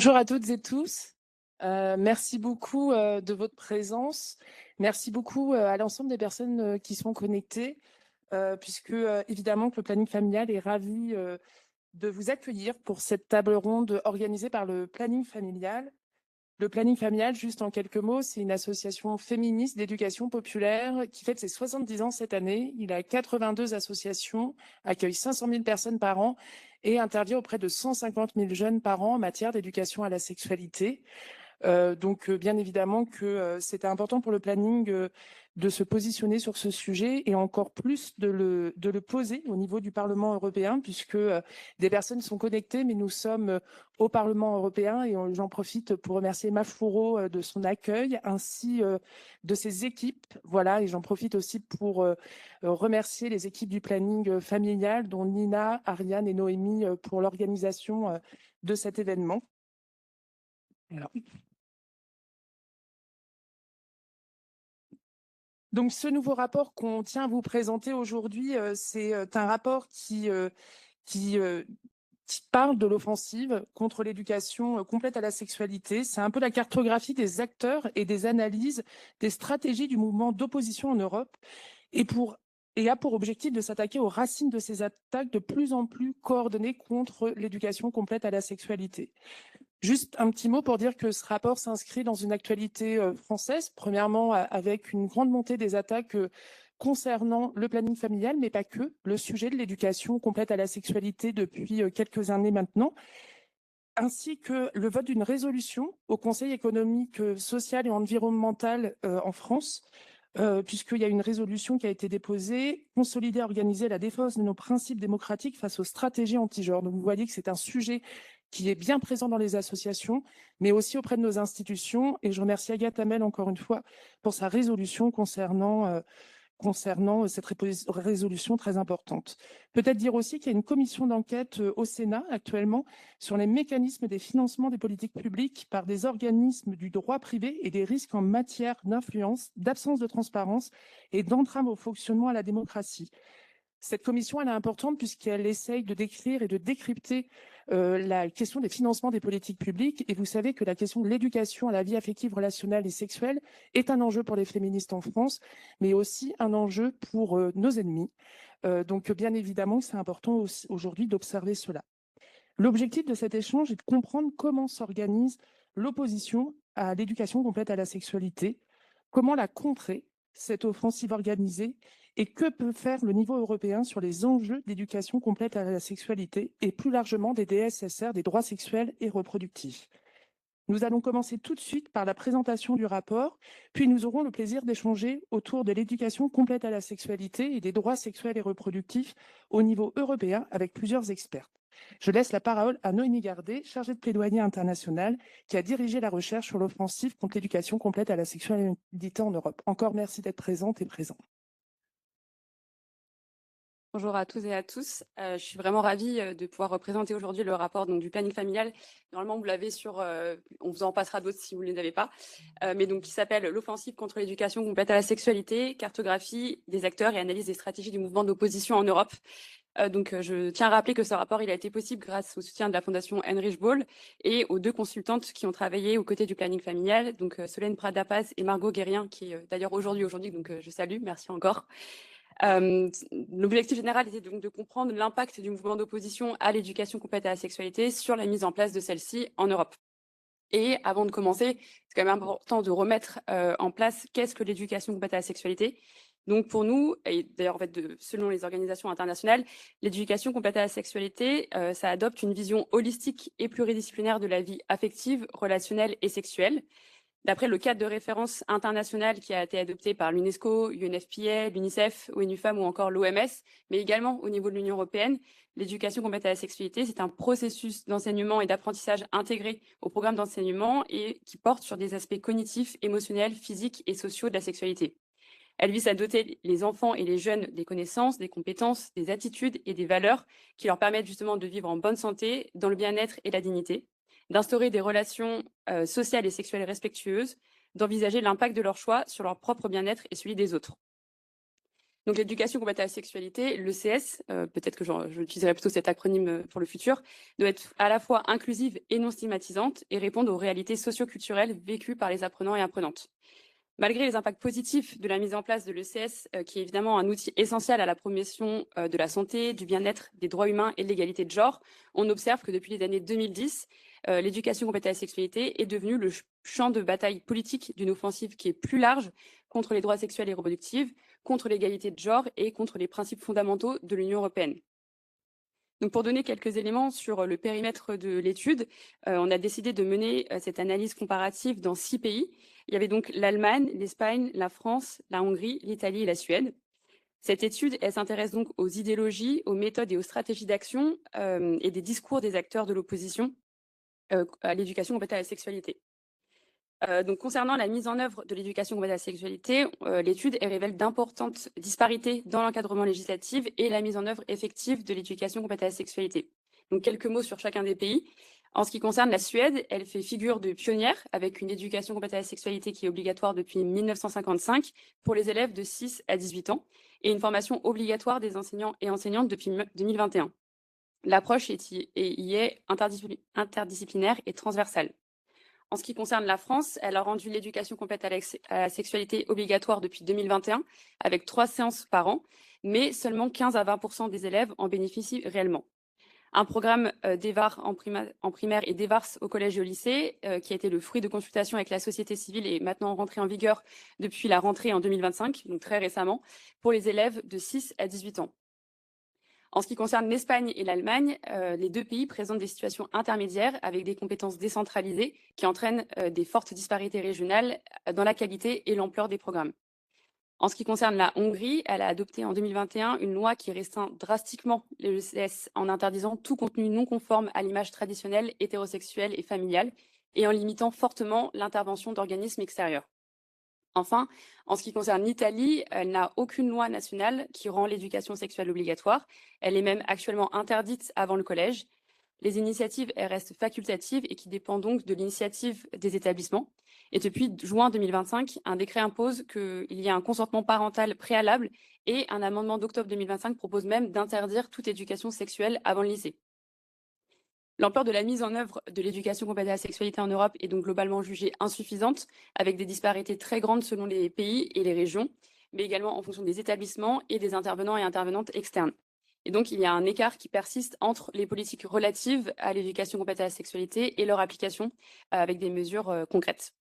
Bonjour à toutes et tous. Merci beaucoup de votre présence. Merci beaucoup à l'ensemble des personnes qui sont connectées, puisque évidemment que le planning familial est ravi de vous accueillir pour cette table ronde organisée par le planning familial. Le planning familial, juste en quelques mots, c'est une association féministe d'éducation populaire qui fête ses 70 ans cette année. Il a 82 associations, accueille 500 000 personnes par an et intervient auprès de 150 000 jeunes par an en matière d'éducation à la sexualité. Donc, bien évidemment que c'était important pour le planning de se positionner sur ce sujet et encore plus de le poser au niveau du Parlement européen, puisque des personnes sont connectées, mais nous sommes au Parlement européen et j'en profite pour remercier Mafouro de son accueil ainsi de ses équipes. Voilà, et j'en profite aussi pour remercier les équipes du planning familial, dont Nina, Ariane et Noémie pour l'organisation de cet événement. Alors. Donc, ce nouveau rapport qu'on tient à vous présenter aujourd'hui, c'est un rapport qui, qui parle de l'offensive contre l'éducation complète à la sexualité. C'est un peu la cartographie des acteurs et des analyses des stratégies du mouvement d'opposition en Europe et a pour objectif de s'attaquer aux racines de ces attaques de plus en plus coordonnées contre l'éducation complète à la sexualité. Juste un petit mot pour dire que ce rapport s'inscrit dans une actualité française, premièrement avec une grande montée des attaques concernant le planning familial, mais pas que, le sujet de l'éducation complète à la sexualité depuis quelques années maintenant, ainsi que le vote d'une résolution au Conseil économique, social et environnemental en France, puisqu'il y a une résolution qui a été déposée, consolider, organiser la défense de nos principes démocratiques face aux stratégies anti-genre. Donc vous voyez que c'est un sujet qui est bien présent dans les associations, mais aussi auprès de nos institutions. Et je remercie Agathe Hamel encore une fois pour sa résolution concernant cette résolution très importante. Peut-être dire aussi qu'il y a une commission d'enquête au Sénat actuellement sur les mécanismes des financements des politiques publiques par des organismes du droit privé et des risques en matière d'influence, d'absence de transparence et d'entrave au fonctionnement à la démocratie. Cette commission, elle est importante puisqu'elle essaye de décrire et de décrypter la question des financements des politiques publiques. Et vous savez que la question de l'éducation à la vie affective, relationnelle et sexuelle est un enjeu pour les féministes en France, mais aussi un enjeu pour nos ennemis. Donc, bien évidemment, c'est important aujourd'hui d'observer cela. L'objectif de cet échange est de comprendre comment s'organise l'opposition à l'éducation complète à la sexualité, comment la contrer, cette offensive organisée, et que peut faire le niveau européen sur les enjeux d'éducation complète à la sexualité et plus largement des DSSR, des droits sexuels et reproductifs. Nous allons commencer tout de suite par la présentation du rapport, puis nous aurons le plaisir d'échanger autour de l'éducation complète à la sexualité et des droits sexuels et reproductifs au niveau européen avec plusieurs experts. Je laisse la parole à Noémie Gardet, chargée de plaidoyer international, qui a dirigé la recherche sur l'offensive contre l'éducation complète à la sexualité en Europe. Encore merci d'être présente et présent. Bonjour à tous et à tous. Je suis vraiment ravie de pouvoir représenter aujourd'hui le rapport du planning familial. Normalement, vous l'avez on vous en passera d'autres si vous ne les avez pas, mais donc qui s'appelle l'offensive contre l'éducation complète à la sexualité, cartographie des acteurs et analyse des stratégies du mouvement d'opposition en Europe. Je tiens à rappeler que ce rapport il a été possible grâce au soutien de la Fondation Heinrich Böll et aux deux consultantes qui ont travaillé aux côtés du planning familial, donc Solène Pradapaz et Margot Guérien, qui est d'ailleurs aujourd'hui, donc je salue, merci encore. L'objectif général était donc de comprendre l'impact du mouvement d'opposition à l'éducation complète à la sexualité sur la mise en place de celle-ci en Europe. Et avant de commencer, c'est quand même important de remettre en place qu'est-ce que l'éducation complète à la sexualité. Donc pour nous, et d'ailleurs en fait selon les organisations internationales, l'éducation complète à la sexualité, ça adopte une vision holistique et pluridisciplinaire de la vie affective, relationnelle et sexuelle. D'après le cadre de référence international qui a été adopté par l'UNESCO, UNFPA, l'UNICEF, ONU Femmes ou encore l'OMS, mais également au niveau de l'Union européenne, l'éducation complète à la sexualité, c'est un processus d'enseignement et d'apprentissage intégré au programme d'enseignement et qui porte sur des aspects cognitifs, émotionnels, physiques et sociaux de la sexualité. Elle vise à doter les enfants et les jeunes des connaissances, des compétences, des attitudes et des valeurs qui leur permettent justement de vivre en bonne santé, dans le bien-être et la dignité, d'instaurer des relations sociales et sexuelles respectueuses, d'envisager l'impact de leur choix sur leur propre bien-être et celui des autres. Donc l'éducation complète à la sexualité, l'ECS, peut-être que j'utiliserai plutôt cet acronyme pour le futur, doit être à la fois inclusive et non stigmatisante et répondre aux réalités socio-culturelles vécues par les apprenants et apprenantes. Malgré les impacts positifs de la mise en place de l'ECS, qui est évidemment un outil essentiel à la promotion de la santé, du bien-être, des droits humains et de l'égalité de genre, on observe que depuis les années 2010, l'éducation complète à la sexualité est devenue le champ de bataille politique d'une offensive qui est plus large contre les droits sexuels et reproductifs, contre l'égalité de genre et contre les principes fondamentaux de l'Union européenne. Donc pour donner quelques éléments sur le périmètre de l'étude, on a décidé de mener cette analyse comparative dans 6 pays. Il y avait donc l'Allemagne, l'Espagne, la France, la Hongrie, l'Italie et la Suède. Cette étude, elle s'intéresse donc aux idéologies, aux méthodes et aux stratégies d'action et des discours des acteurs de l'opposition à l'éducation complète à la sexualité. Donc concernant la mise en œuvre de l'éducation complète à la sexualité, l'étude révèle d'importantes disparités dans l'encadrement législatif et la mise en œuvre effective de l'éducation complète à la sexualité. Donc quelques mots sur chacun des pays. En ce qui concerne la Suède, elle fait figure de pionnière avec une éducation complète à la sexualité qui est obligatoire depuis 1955 pour les élèves de 6 à 18 ans et une formation obligatoire des enseignants et enseignantes depuis 2021. L'approche y est interdisciplinaire et transversale. En ce qui concerne la France, elle a rendu l'éducation complète à la sexualité obligatoire depuis 2021 avec 3 séances par an, mais seulement 15 à 20% des élèves en bénéficient réellement. Un programme d'EVAR en primaire et d'EVARS au collège et au lycée, qui a été le fruit de consultations avec la société civile et maintenant rentré en vigueur depuis la rentrée en 2025, donc très récemment, pour les élèves de 6 à 18 ans. En ce qui concerne l'Espagne et l'Allemagne, les 2 pays présentent des situations intermédiaires avec des compétences décentralisées qui entraînent des fortes disparités régionales dans la qualité et l'ampleur des programmes. En ce qui concerne la Hongrie, elle a adopté en 2021 une loi qui restreint drastiquement les ECS en interdisant tout contenu non conforme à l'image traditionnelle, hétérosexuelle et familiale et en limitant fortement l'intervention d'organismes extérieurs. Enfin, en ce qui concerne l'Italie, elle n'a aucune loi nationale qui rend l'éducation sexuelle obligatoire. Elle est même actuellement interdite avant le collège. Les initiatives, elles restent facultatives et qui dépendent donc de l'initiative des établissements. Et depuis juin 2025, un décret impose qu'il y ait un consentement parental préalable et un amendement d'octobre 2025 propose même d'interdire toute éducation sexuelle avant le lycée. L'ampleur de la mise en œuvre de l'éducation complète à la sexualité en Europe est donc globalement jugée insuffisante, avec des disparités très grandes selon les pays et les régions, mais également en fonction des établissements et des intervenants et intervenantes externes. Et donc, il y a un écart qui persiste entre les politiques relatives à l'éducation complète à la sexualité et leur application avec des mesures concrètes.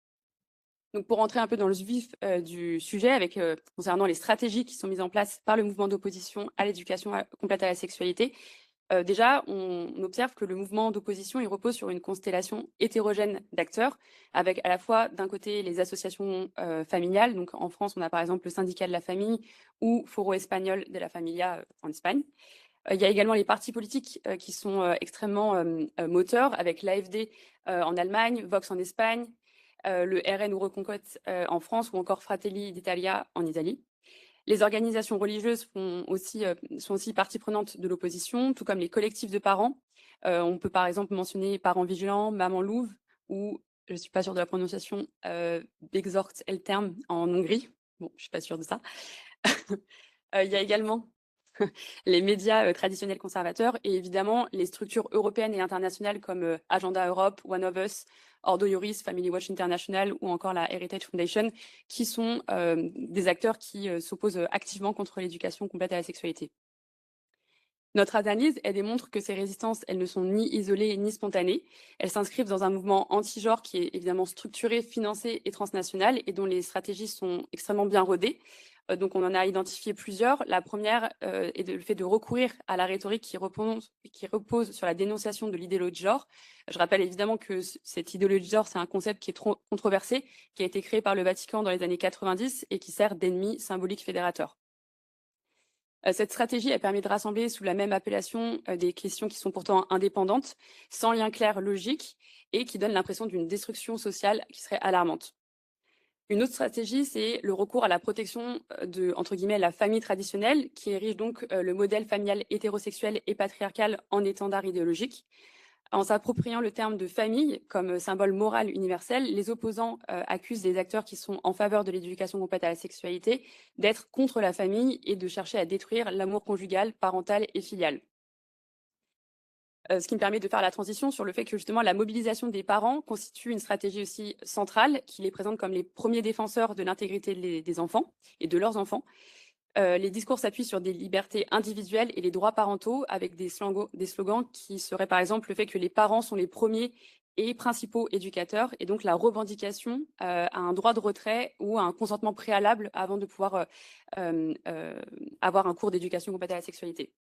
Donc, pour rentrer un peu dans le vif du sujet, concernant les stratégies qui sont mises en place par le mouvement d'opposition à l'éducation complète à la sexualité, déjà, on observe que le mouvement d'opposition, il repose sur une constellation hétérogène d'acteurs, avec à la fois d'un côté les associations familiales. Donc en France, on a par exemple le syndicat de la famille ou Foro Espagnol de la Familia en Espagne. Il y a également les partis politiques qui sont extrêmement moteurs, avec l'AfD en Allemagne, Vox en Espagne, le RN ou Reconquête en France ou encore Fratelli d'Italia en Italie. Les organisations religieuses sont aussi partie prenante de l'opposition, tout comme les collectifs de parents. On peut par exemple mentionner Parents Vigilants, Maman Louve ou, je ne suis pas sûre de la prononciation, Begzort Elterm en Hongrie. Bon, je ne suis pas sûre de ça. Il y a également les médias traditionnels conservateurs et évidemment les structures européennes et internationales comme Agenda Europe, One of Us, Ordo Iuris, Family Watch International ou encore la Heritage Foundation, qui sont des acteurs qui s'opposent activement contre l'éducation complète à la sexualité. Notre analyse, elle démontre que ces résistances, elles ne sont ni isolées ni spontanées. Elles s'inscrivent dans un mouvement anti-genre qui est évidemment structuré, financé et transnational et dont les stratégies sont extrêmement bien rodées. Donc, on en a identifié plusieurs. La première est le fait de recourir à la rhétorique qui repose sur la dénonciation de l'idéologie de genre. Je rappelle évidemment que cette idéologie de genre, c'est un concept qui est trop controversé, qui a été créé par le Vatican dans les années 90 et qui sert d'ennemi symbolique fédérateur. Cette stratégie a permis de rassembler sous la même appellation des questions qui sont pourtant indépendantes, sans lien clair logique et qui donnent l'impression d'une destruction sociale qui serait alarmante. Une autre stratégie, c'est le recours à la protection de, entre guillemets, la famille traditionnelle, qui érige donc le modèle familial hétérosexuel et patriarcal en étendard idéologique. En s'appropriant le terme de famille comme symbole moral universel, les opposants accusent les acteurs qui sont en faveur de l'éducation complète à la sexualité d'être contre la famille et de chercher à détruire l'amour conjugal, parental et filial. Ce qui me permet de faire la transition sur le fait que justement la mobilisation des parents constitue une stratégie aussi centrale qui les présente comme les premiers défenseurs de l'intégrité des enfants et de leurs enfants. Les discours s'appuient sur des libertés individuelles et les droits parentaux avec des slogans qui seraient par exemple le fait que les parents sont les premiers et principaux éducateurs et donc la revendication à un droit de retrait ou à un consentement préalable avant de pouvoir avoir un cours d'éducation complète à la sexualité.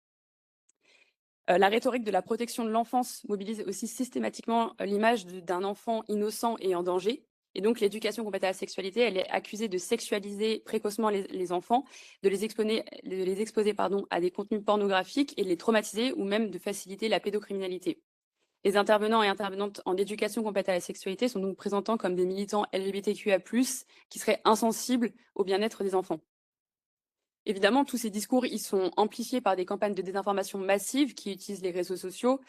La rhétorique de la protection de l'enfance mobilise aussi systématiquement l'image d'un enfant innocent et en danger. Et donc, l'éducation complète à la sexualité, elle est accusée de sexualiser précocement les enfants, de les exposer à des contenus pornographiques et de les traumatiser ou même de faciliter la pédocriminalité. Les intervenants et intervenantes en éducation complète à la sexualité sont donc présentés comme des militants LGBTQIA+, qui seraient insensibles au bien-être des enfants. Évidemment, tous ces discours, ils sont amplifiés par des campagnes de désinformation massives qui utilisent les réseaux sociaux,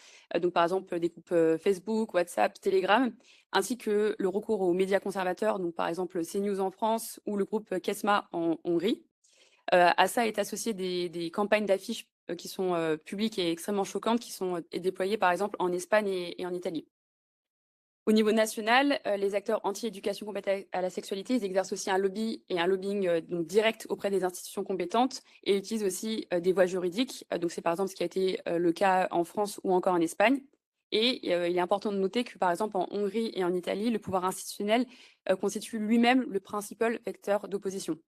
donc par exemple des groupes Facebook, WhatsApp, Telegram, ainsi que le recours aux médias conservateurs, donc par exemple CNews en France ou le groupe Kesma en Hongrie. À ça est associé des campagnes d'affiches qui sont publiques et extrêmement choquantes, qui sont déployées par exemple en Espagne et en Italie. Au niveau national, les acteurs anti-éducation complète à la sexualité, ils exercent aussi un lobby et un lobbying donc direct auprès des institutions compétentes et utilisent aussi des voies juridiques. Donc c'est par exemple ce qui a été le cas en France ou encore en Espagne. Et il est important de noter que par exemple en Hongrie et en Italie, le pouvoir institutionnel constitue lui-même le principal vecteur d'opposition.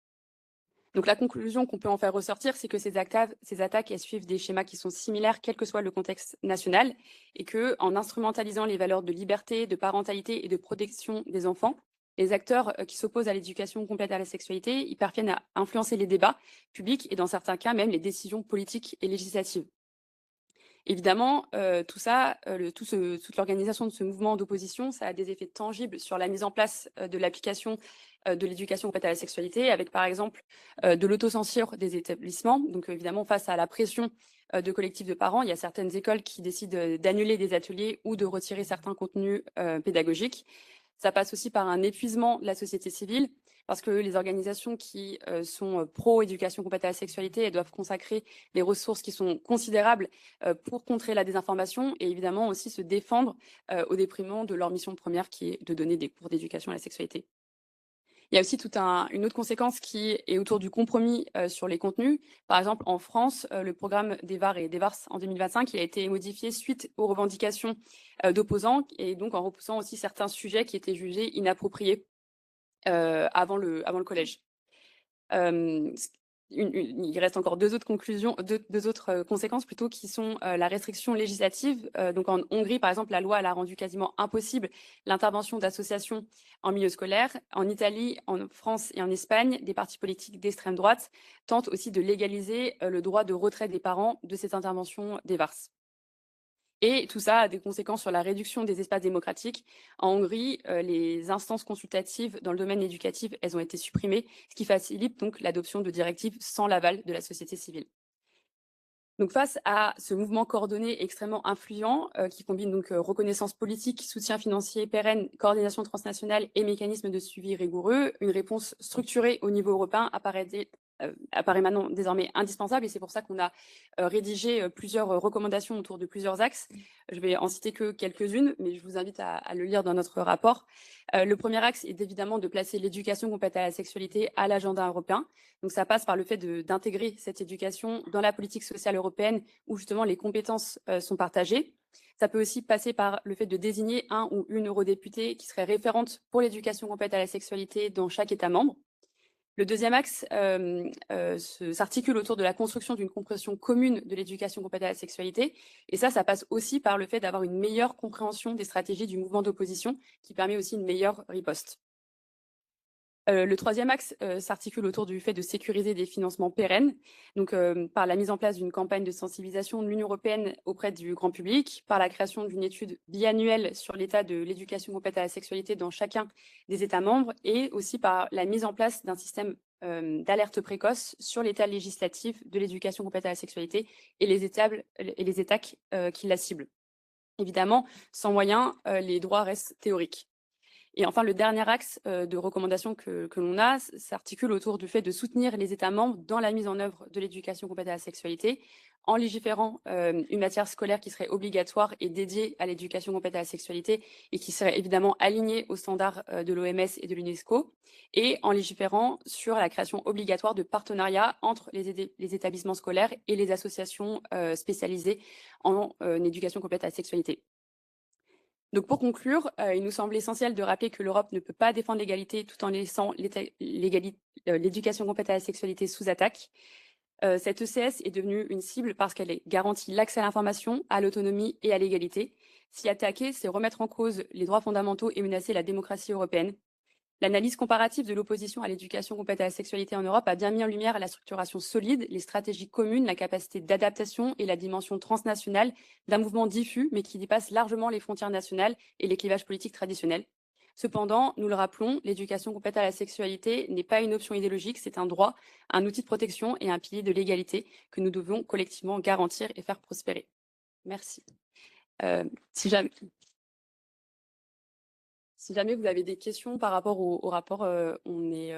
Donc la conclusion qu'on peut en faire ressortir, c'est que ces attaques, elles suivent des schémas qui sont similaires, quel que soit le contexte national, et que en instrumentalisant les valeurs de liberté, de parentalité et de protection des enfants, les acteurs qui s'opposent à l'éducation complète à la sexualité, ils parviennent à influencer les débats publics et dans certains cas même les décisions politiques et législatives. Évidemment, tout ça, toute l'organisation de ce mouvement d'opposition, ça a des effets tangibles sur la mise en place de l'application de l'éducation complète à la sexualité, avec par exemple de l'autocensure des établissements. Donc évidemment, face à la pression de collectifs de parents, il y a certaines écoles qui décident d'annuler des ateliers ou de retirer certains contenus pédagogiques. Ça passe aussi par un épuisement de la société civile, parce que les organisations qui sont pro-éducation complète à la sexualité, elles doivent consacrer des ressources qui sont considérables pour contrer la désinformation et évidemment aussi se défendre au détriment de leur mission première qui est de donner des cours d'éducation à la sexualité. Il y a aussi une autre conséquence qui est autour du compromis sur les contenus. Par exemple, en France, le programme d'EVAR et d'EVARS en 2025, il a été modifié suite aux revendications d'opposants et donc en repoussant aussi certains sujets qui étaient jugés inappropriés avant le collège. Il reste encore deux autres conséquences plutôt qui sont la restriction législative. Donc en Hongrie, par exemple, la loi elle a rendu quasiment impossible l'intervention d'associations en milieu scolaire. En Italie, en France et en Espagne, des partis politiques d'extrême droite tentent aussi de légaliser le droit de retrait des parents de ces interventions d'EVARS. Et tout ça a des conséquences sur la réduction des espaces démocratiques. En Hongrie, les instances consultatives dans le domaine éducatif, elles ont été supprimées, ce qui facilite donc l'adoption de directives sans l'aval de la société civile. Donc face à ce mouvement coordonné extrêmement influent, qui combine donc reconnaissance politique, soutien financier pérenne, coordination transnationale et mécanismes de suivi rigoureux, une réponse structurée au niveau européen apparaît maintenant désormais indispensable et c'est pour ça qu'on a rédigé plusieurs recommandations autour de plusieurs axes. Je vais en citer que quelques-unes, mais je vous invite à le lire dans notre rapport. Le premier axe est évidemment de placer l'éducation complète à la sexualité à l'agenda européen. Donc ça passe par le fait d'intégrer cette éducation dans la politique sociale européenne où justement les compétences sont partagées. Ça peut aussi passer par le fait de désigner un ou une eurodéputée qui serait référente pour l'éducation complète à la sexualité dans chaque État membre. Le deuxième axe s'articule autour de la construction d'une compréhension commune de l'éducation complète à la sexualité. Et ça passe aussi par le fait d'avoir une meilleure compréhension des stratégies du mouvement d'opposition qui permet aussi une meilleure riposte. Le troisième axe s'articule autour du fait de sécuriser des financements pérennes, donc par la mise en place d'une campagne de sensibilisation de l'Union européenne auprès du grand public, par la création d'une étude biannuelle sur l'état de l'éducation complète à la sexualité dans chacun des États membres, et aussi par la mise en place d'un système d'alerte précoce sur l'état législatif de l'éducation complète à la sexualité et les étapes qui la ciblent. Évidemment, sans moyens, les droits restent théoriques. Et enfin, le dernier axe de recommandation que l'on a s'articule autour du fait de soutenir les États membres dans la mise en œuvre de l'éducation complète à la sexualité, en légiférant une matière scolaire qui serait obligatoire et dédiée à l'éducation complète à la sexualité et qui serait évidemment alignée aux standards de l'OMS et de l'UNESCO, et en légiférant sur la création obligatoire de partenariats entre les établissements scolaires et les associations spécialisées en éducation complète à la sexualité. Donc pour conclure, il nous semble essentiel de rappeler que l'Europe ne peut pas défendre l'égalité tout en laissant l'éducation complète à la sexualité sous attaque. Cette ECS est devenue une cible parce qu'elle garantit l'accès à l'information, à l'autonomie et à l'égalité. S'y attaquer, c'est remettre en cause les droits fondamentaux et menacer la démocratie européenne. L'analyse comparative de l'opposition à l'éducation complète à la sexualité en Europe a bien mis en lumière la structuration solide, les stratégies communes, la capacité d'adaptation et la dimension transnationale d'un mouvement diffus, mais qui dépasse largement les frontières nationales et les clivages politiques traditionnels. Cependant, nous le rappelons, l'éducation complète à la sexualité n'est pas une option idéologique, c'est un droit, un outil de protection et un pilier de l'égalité que nous devons collectivement garantir et faire prospérer. Merci. Si jamais vous avez des questions par rapport au rapport, on est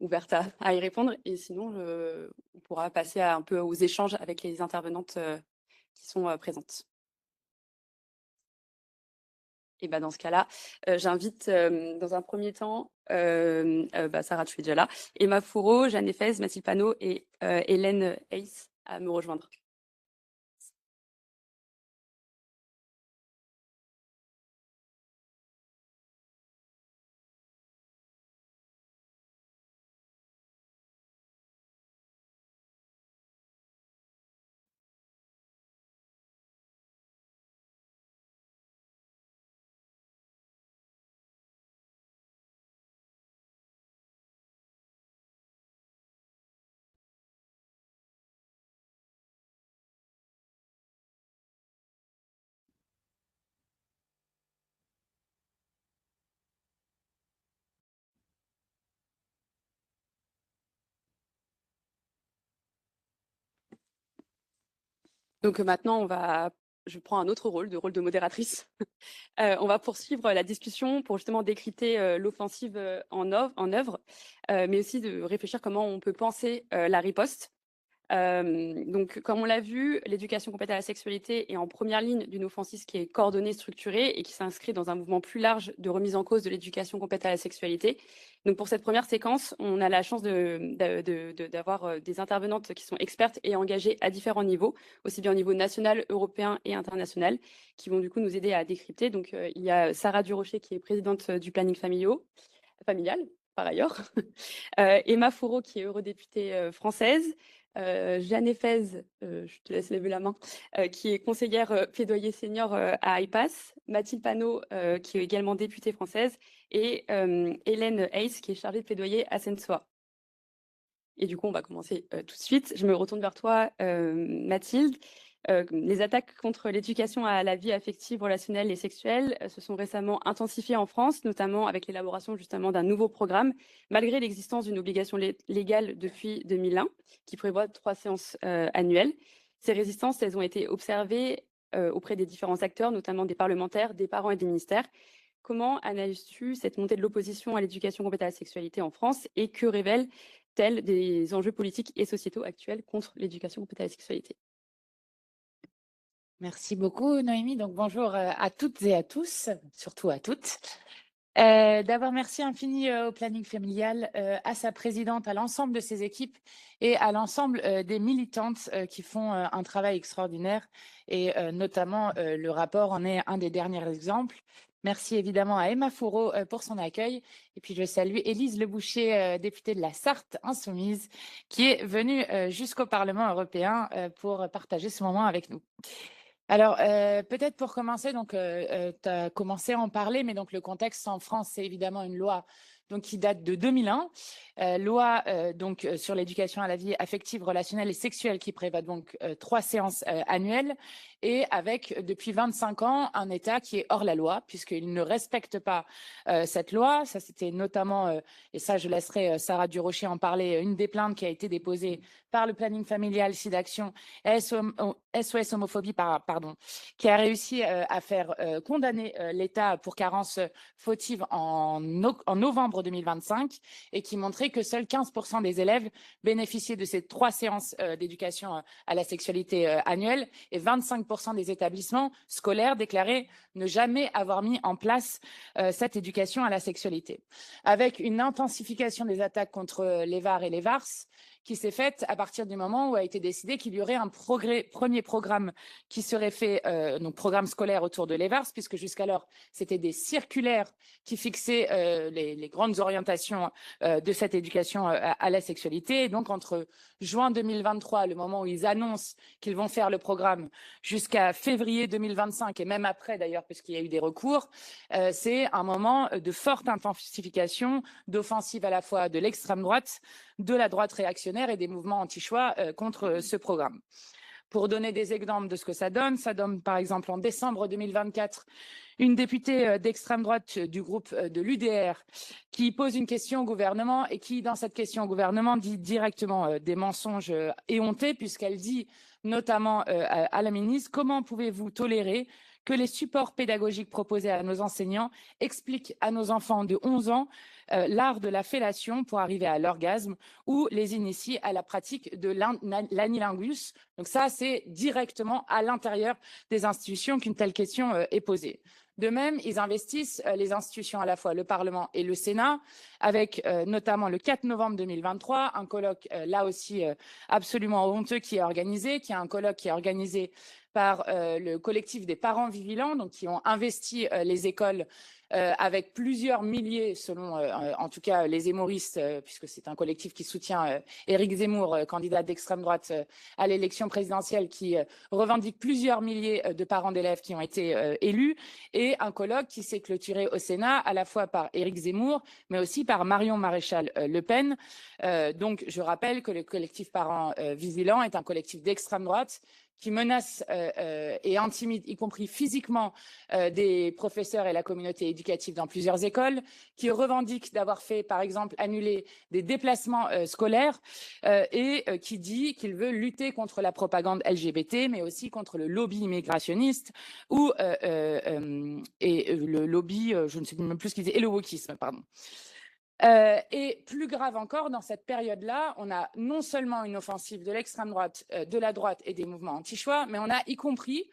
ouverte à y répondre. Et sinon, on pourra passer un peu aux échanges avec les intervenantes qui sont présentes. Et dans ce cas-là, j'invite dans un premier temps, Sarah, tu es déjà là, Emma Fourreau, Jeanne Efez, Mathilde Panot et Hélène Hayes à me rejoindre. Donc maintenant, je prends un autre rôle de modératrice. On va poursuivre la discussion pour justement décrypter l'offensive en œuvre, mais aussi de réfléchir comment on peut penser la riposte. Donc, comme on l'a vu, l'éducation complète à la sexualité est en première ligne d'une offensive qui est coordonnée, structurée et qui s'inscrit dans un mouvement plus large de remise en cause de l'éducation complète à la sexualité. Donc, pour cette première séquence, on a la chance d'avoir des intervenantes qui sont expertes et engagées à différents niveaux, aussi bien au niveau national, européen et international, qui vont du coup nous aider à décrypter. Donc, il y a Sarah Durocher qui est présidente du planning familial, par ailleurs, Emma Fourreau qui est eurodéputée française, Jeanne Efez, je te laisse lever la main, qui est conseillère plaidoyer senior à IPAS, Mathilde Panot, qui est également députée française, et Hélène Hayes, qui est chargée de plaidoyer à Sensoa. Et du coup, on va commencer tout de suite. Je me retourne vers toi, Mathilde. Les attaques contre l'éducation à la vie affective, relationnelle et sexuelle se sont récemment intensifiées en France, notamment avec l'élaboration justement d'un nouveau programme, malgré l'existence d'une obligation légale depuis 2001, qui prévoit 3 séances annuelles. Ces résistances, elles ont été observées auprès des différents acteurs, notamment des parlementaires, des parents et des ministères. Comment analyses-tu cette montée de l'opposition à l'éducation complète à la sexualité en France et que révèlent-elles des enjeux politiques et sociétaux actuels contre l'éducation complète à la sexualité ? Merci beaucoup, Noémie. Donc, bonjour à toutes et à tous, surtout à toutes. D'abord, merci infini au planning familial, à sa présidente, à l'ensemble de ses équipes et à l'ensemble des militantes qui font un travail extraordinaire. Et notamment, le rapport en est un des derniers exemples. Merci évidemment à Emma Fourreau pour son accueil. Et puis, je salue Élise Leboucher, députée de la Sarthe Insoumise, qui est venue jusqu'au Parlement européen pour partager ce moment avec nous. Alors, peut-être pour commencer, donc, tu as commencé à en parler, mais donc le contexte en France, c'est évidemment une loi donc qui date de 2001, loi donc sur l'éducation à la vie affective, relationnelle et sexuelle qui prévoit donc 3 séances annuelles, et avec depuis 25 ans un État qui est hors la loi puisqu'il ne respecte pas cette loi. Ça, c'était notamment, et ça je laisserai Sarah Durocher en parler, une des plaintes qui a été déposée par le planning familial, SIDAction, SOS homophobie, pardon, qui a réussi à faire condamner l'État pour carence fautive en novembre 2025, et qui montrait que seuls 15% des élèves bénéficiaient de ces 3 séances d'éducation à la sexualité annuelle, et 25% des établissements scolaires déclaraient ne jamais avoir mis en place cette éducation à la sexualité. Avec une intensification des attaques contre les VAR et les VARS, qui s'est faite à partir du moment où a été décidé qu'il y aurait un premier programme qui serait fait, donc programme scolaire autour de l'EVARS, puisque jusqu'alors, c'était des circulaires qui fixaient les grandes orientations de cette éducation à la sexualité. Et donc, entre juin 2023, le moment où ils annoncent qu'ils vont faire le programme, jusqu'à février 2025, et même après d'ailleurs, puisqu'il y a eu des recours, c'est un moment de forte intensification, d'offensive à la fois de l'extrême droite, de la droite réactionnaire et des mouvements anti-choix contre ce programme. Pour donner des exemples de ce que ça donne par exemple en décembre 2024, une députée d'extrême droite du groupe de l'UDR qui pose une question au gouvernement et qui, dans cette question au gouvernement, dit directement des mensonges éhontés, puisqu'elle dit notamment à la ministre: comment pouvez-vous tolérer que les supports pédagogiques proposés à nos enseignants expliquent à nos enfants de 11 ans l'art de la fellation pour arriver à l'orgasme, ou les initient à la pratique de l'anilingus. Donc ça, c'est directement à l'intérieur des institutions qu'une telle question est posée. De même, ils investissent les institutions, à la fois le Parlement et le Sénat, avec notamment le 4 novembre 2023, un colloque là aussi absolument honteux qui est un colloque qui est organisé par le collectif des parents vigilants, donc qui ont investi les écoles avec plusieurs milliers, selon en tout cas les zémoristes, puisque c'est un collectif qui soutient Éric Zemmour, candidat d'extrême droite à l'élection présidentielle, qui revendique plusieurs milliers de parents d'élèves qui ont été élus, et un colloque qui s'est clôturé au Sénat à la fois par Éric Zemmour, mais aussi par Marion Maréchal Le Pen. Donc je rappelle que le collectif Parents Vigilants est un collectif d'extrême droite qui menace et intimide, y compris physiquement, des professeurs et la communauté éducative dans plusieurs écoles, qui revendique d'avoir fait, par exemple, annuler des déplacements scolaires, et qui dit qu'il veut lutter contre la propagande LGBT, mais aussi contre le lobby immigrationniste, et le lobby, je ne sais même plus ce qu'il disait, et le wokisme, pardon. Et plus grave encore, dans cette période-là, on a non seulement une offensive de l'extrême droite, de la droite et des mouvements anti-choix, mais on a y compris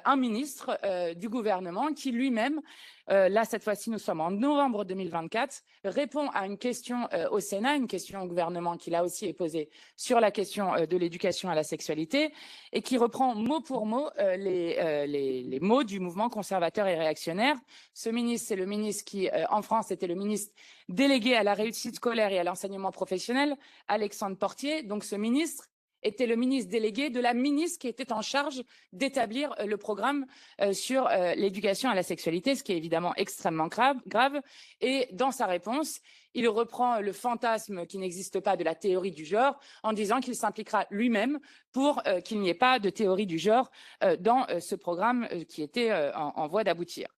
un ministre du gouvernement qui lui-même, là cette fois-ci nous sommes en novembre 2024, répond à une question au Sénat, une question au gouvernement qui là aussi est posée sur la question de l'éducation à la sexualité, et qui reprend mot pour mot les mots du mouvement conservateur et réactionnaire. Ce ministre, c'est le ministre qui, en France, était le ministre délégué à la réussite scolaire et à l'enseignement professionnel, Alexandre Portier. Donc ce ministre était le ministre délégué de la ministre qui était en charge d'établir le programme sur l'éducation à la sexualité, ce qui est évidemment extrêmement grave. Et dans sa réponse, il reprend le fantasme qui n'existe pas de la théorie du genre en disant qu'il s'impliquera lui-même pour qu'il n'y ait pas de théorie du genre dans ce programme qui était en voie d'aboutir.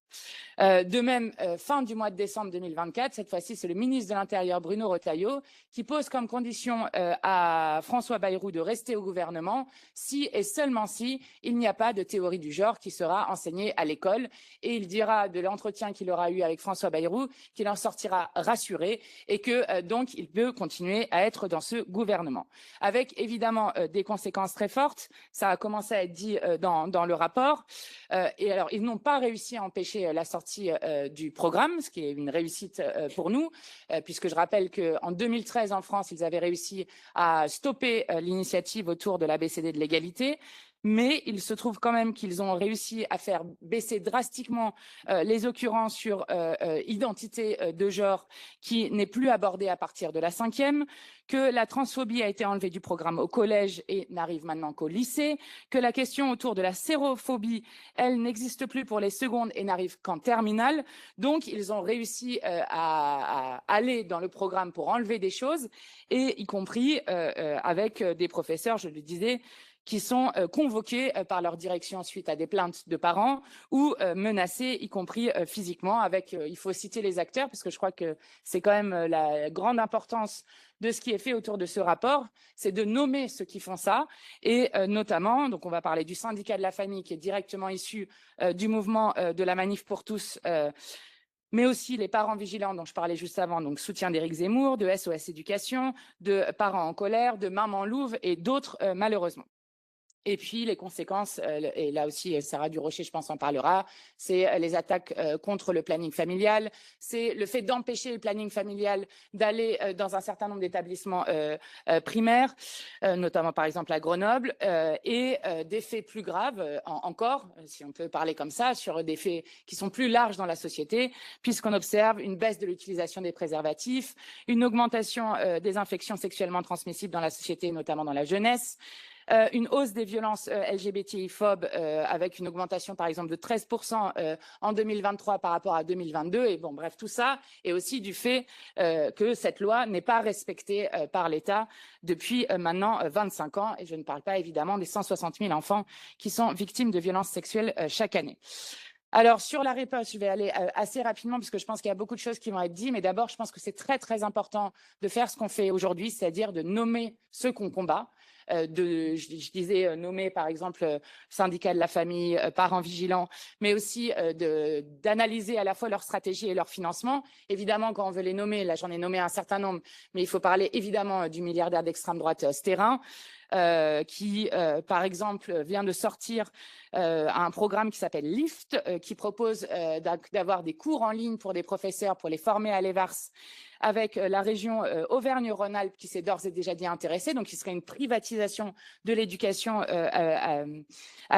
De même, fin du mois de décembre 2024, cette fois-ci, c'est le ministre de l'Intérieur, Bruno Retailleau, qui pose comme condition à François Bayrou de rester au gouvernement si et seulement si il n'y a pas de théorie du genre qui sera enseignée à l'école. Et il dira de l'entretien qu'il aura eu avec François Bayrou qu'il en sortira rassuré et que donc il peut continuer à être dans ce gouvernement. Avec évidemment des conséquences très fortes. Ça a commencé à être dit dans le rapport. Et alors, ils n'ont pas réussi à empêcher la sortie du programme, ce qui est une réussite pour nous, puisque je rappelle qu'en 2013, en France, ils avaient réussi à stopper l'initiative autour de l'ABCD de l'égalité. mais il se trouve quand même qu'ils ont réussi à faire baisser drastiquement les occurrences sur identité de genre qui n'est plus abordée à partir de la 5e, que la transphobie a été enlevée du programme au collège et n'arrive maintenant qu'au lycée, que la question autour de la sérophobie, elle n'existe plus pour les secondes et n'arrive qu'en terminale. Donc, ils ont réussi à aller dans le programme pour enlever des choses, et y compris avec des professeurs, je le disais, qui sont convoqués par leur direction suite à des plaintes de parents ou menacés, y compris physiquement. Avec, il faut citer les acteurs, parce que je crois que c'est quand même la grande importance de ce qui est fait autour de ce rapport, c'est de nommer ceux qui font ça, et notamment, donc on va parler du syndicat de la famille qui est directement issu du mouvement de la Manif pour tous, mais aussi les parents vigilants dont je parlais juste avant, donc soutien d'Éric Zemmour, de SOS Éducation, de Parents en colère, de Maman Louve et d'autres malheureusement. Et puis, les conséquences, et là aussi, Sarah Durocher, je pense, en parlera, c'est les attaques contre le planning familial, c'est le fait d'empêcher le planning familial d'aller dans un certain nombre d'établissements primaires, notamment par exemple à Grenoble, et des faits plus graves encore, si on peut parler comme ça, sur des faits qui sont plus larges dans la société, puisqu'on observe une baisse de l'utilisation des préservatifs, une augmentation des infections sexuellement transmissibles dans la société, notamment dans la jeunesse, une hausse des violences LGBTI-phobes avec une augmentation par exemple de 13% en 2023 par rapport à 2022. Et bon, bref, tout ça est aussi du fait que cette loi n'est pas respectée par l'État depuis maintenant 25 ans. Et je ne parle pas évidemment des 160 000 enfants qui sont victimes de violences sexuelles chaque année. Alors, sur la riposte, je vais aller assez rapidement parce que je pense qu'il y a beaucoup de choses qui vont être dites. Mais d'abord, je pense que c'est très, très important de faire ce qu'on fait aujourd'hui, c'est-à-dire de nommer ceux qu'on combat. Je disais nommer par exemple syndicat de la famille, parents vigilants, mais aussi d'analyser à la fois leur stratégie et leur financement. Évidemment, quand on veut les nommer, là j'en ai nommé un certain nombre, mais il faut parler évidemment du milliardaire d'extrême droite Stérin, qui, par exemple, vient de sortir un programme qui s'appelle LIFT, qui propose d'avoir des cours en ligne pour des professeurs pour les former à l'EVARS, avec la région Auvergne-Rhône-Alpes qui s'est d'ores et déjà dit intéressée. Donc, il serait une privatisation de l'éducation à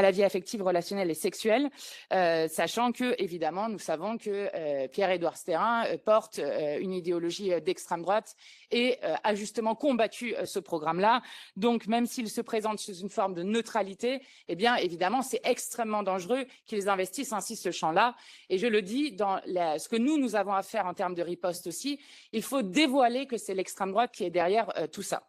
la vie affective, relationnelle et sexuelle, sachant que, évidemment, nous savons que Pierre-Édouard Stérin porte une idéologie d'extrême droite et a justement combattu ce programme-là. Donc, même s'il se présente sous une forme de neutralité, eh bien, évidemment, c'est extrêmement dangereux qu'ils investissent ainsi ce champ-là. Et je le dis, dans ce que nous avons à faire en termes de riposte aussi, il faut dévoiler que c'est l'extrême droite qui est derrière tout ça.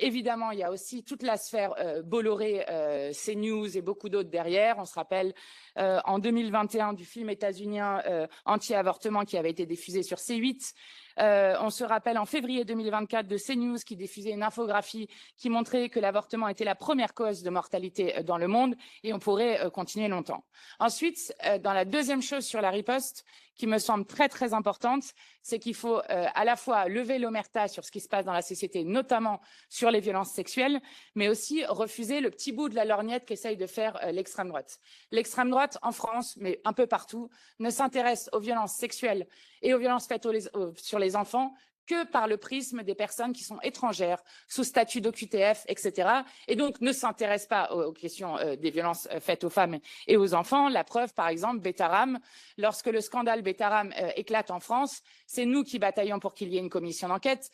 Évidemment, il y a aussi toute la sphère Bolloré, CNews et beaucoup d'autres derrière. On se rappelle en 2021 du film états-unien anti-avortement qui avait été diffusé sur C8. On se rappelle en février 2024 de CNews qui diffusait une infographie qui montrait que l'avortement était la première cause de mortalité dans le monde, et on pourrait continuer longtemps. Ensuite, dans la deuxième chose sur la riposte, qui me semble très très importante, c'est qu'il faut à la fois lever l'omerta sur ce qui se passe dans la société, notamment sur les violences sexuelles, mais aussi refuser le petit bout de la lorgnette qu'essaye de faire l'extrême droite. L'extrême droite en France, mais un peu partout, ne s'intéresse aux violences sexuelles et aux violences faites sur les enfants que par le prisme des personnes qui sont étrangères, sous statut d'OQTF, etc. Et donc ne s'intéresse pas aux questions des violences faites aux femmes et aux enfants. La preuve, par exemple, Betaram, lorsque le scandale Betaram éclate en France, c'est nous qui bataillons pour qu'il y ait une commission d'enquête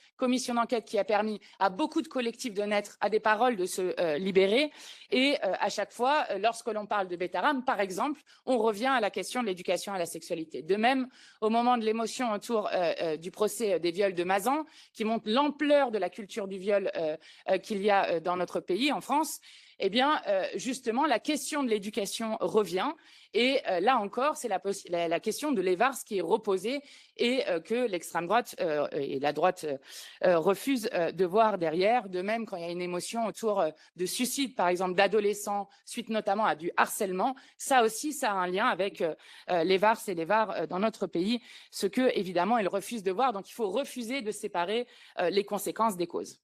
qui a permis à beaucoup de collectifs de naître, à des paroles de se libérer. Et à chaque fois, lorsque l'on parle de Betaram, par exemple, on revient à la question de l'éducation à la sexualité. De même, au moment de l'émotion autour du procès des viols de Mazan, qui montre l'ampleur de la culture du viol qu'il y a dans notre pays, en France, eh bien, justement, la question de l'éducation revient. Et là encore, c'est la question de l'EVARS qui est reposée et que l'extrême droite et la droite refusent de voir derrière. De même, quand il y a une émotion autour de suicide, par exemple, d'adolescents, suite notamment à du harcèlement, ça aussi, ça a un lien avec l'EVARS et les VAR dans notre pays, ce que, évidemment, ils refusent de voir. Donc, il faut refuser de séparer les conséquences des causes.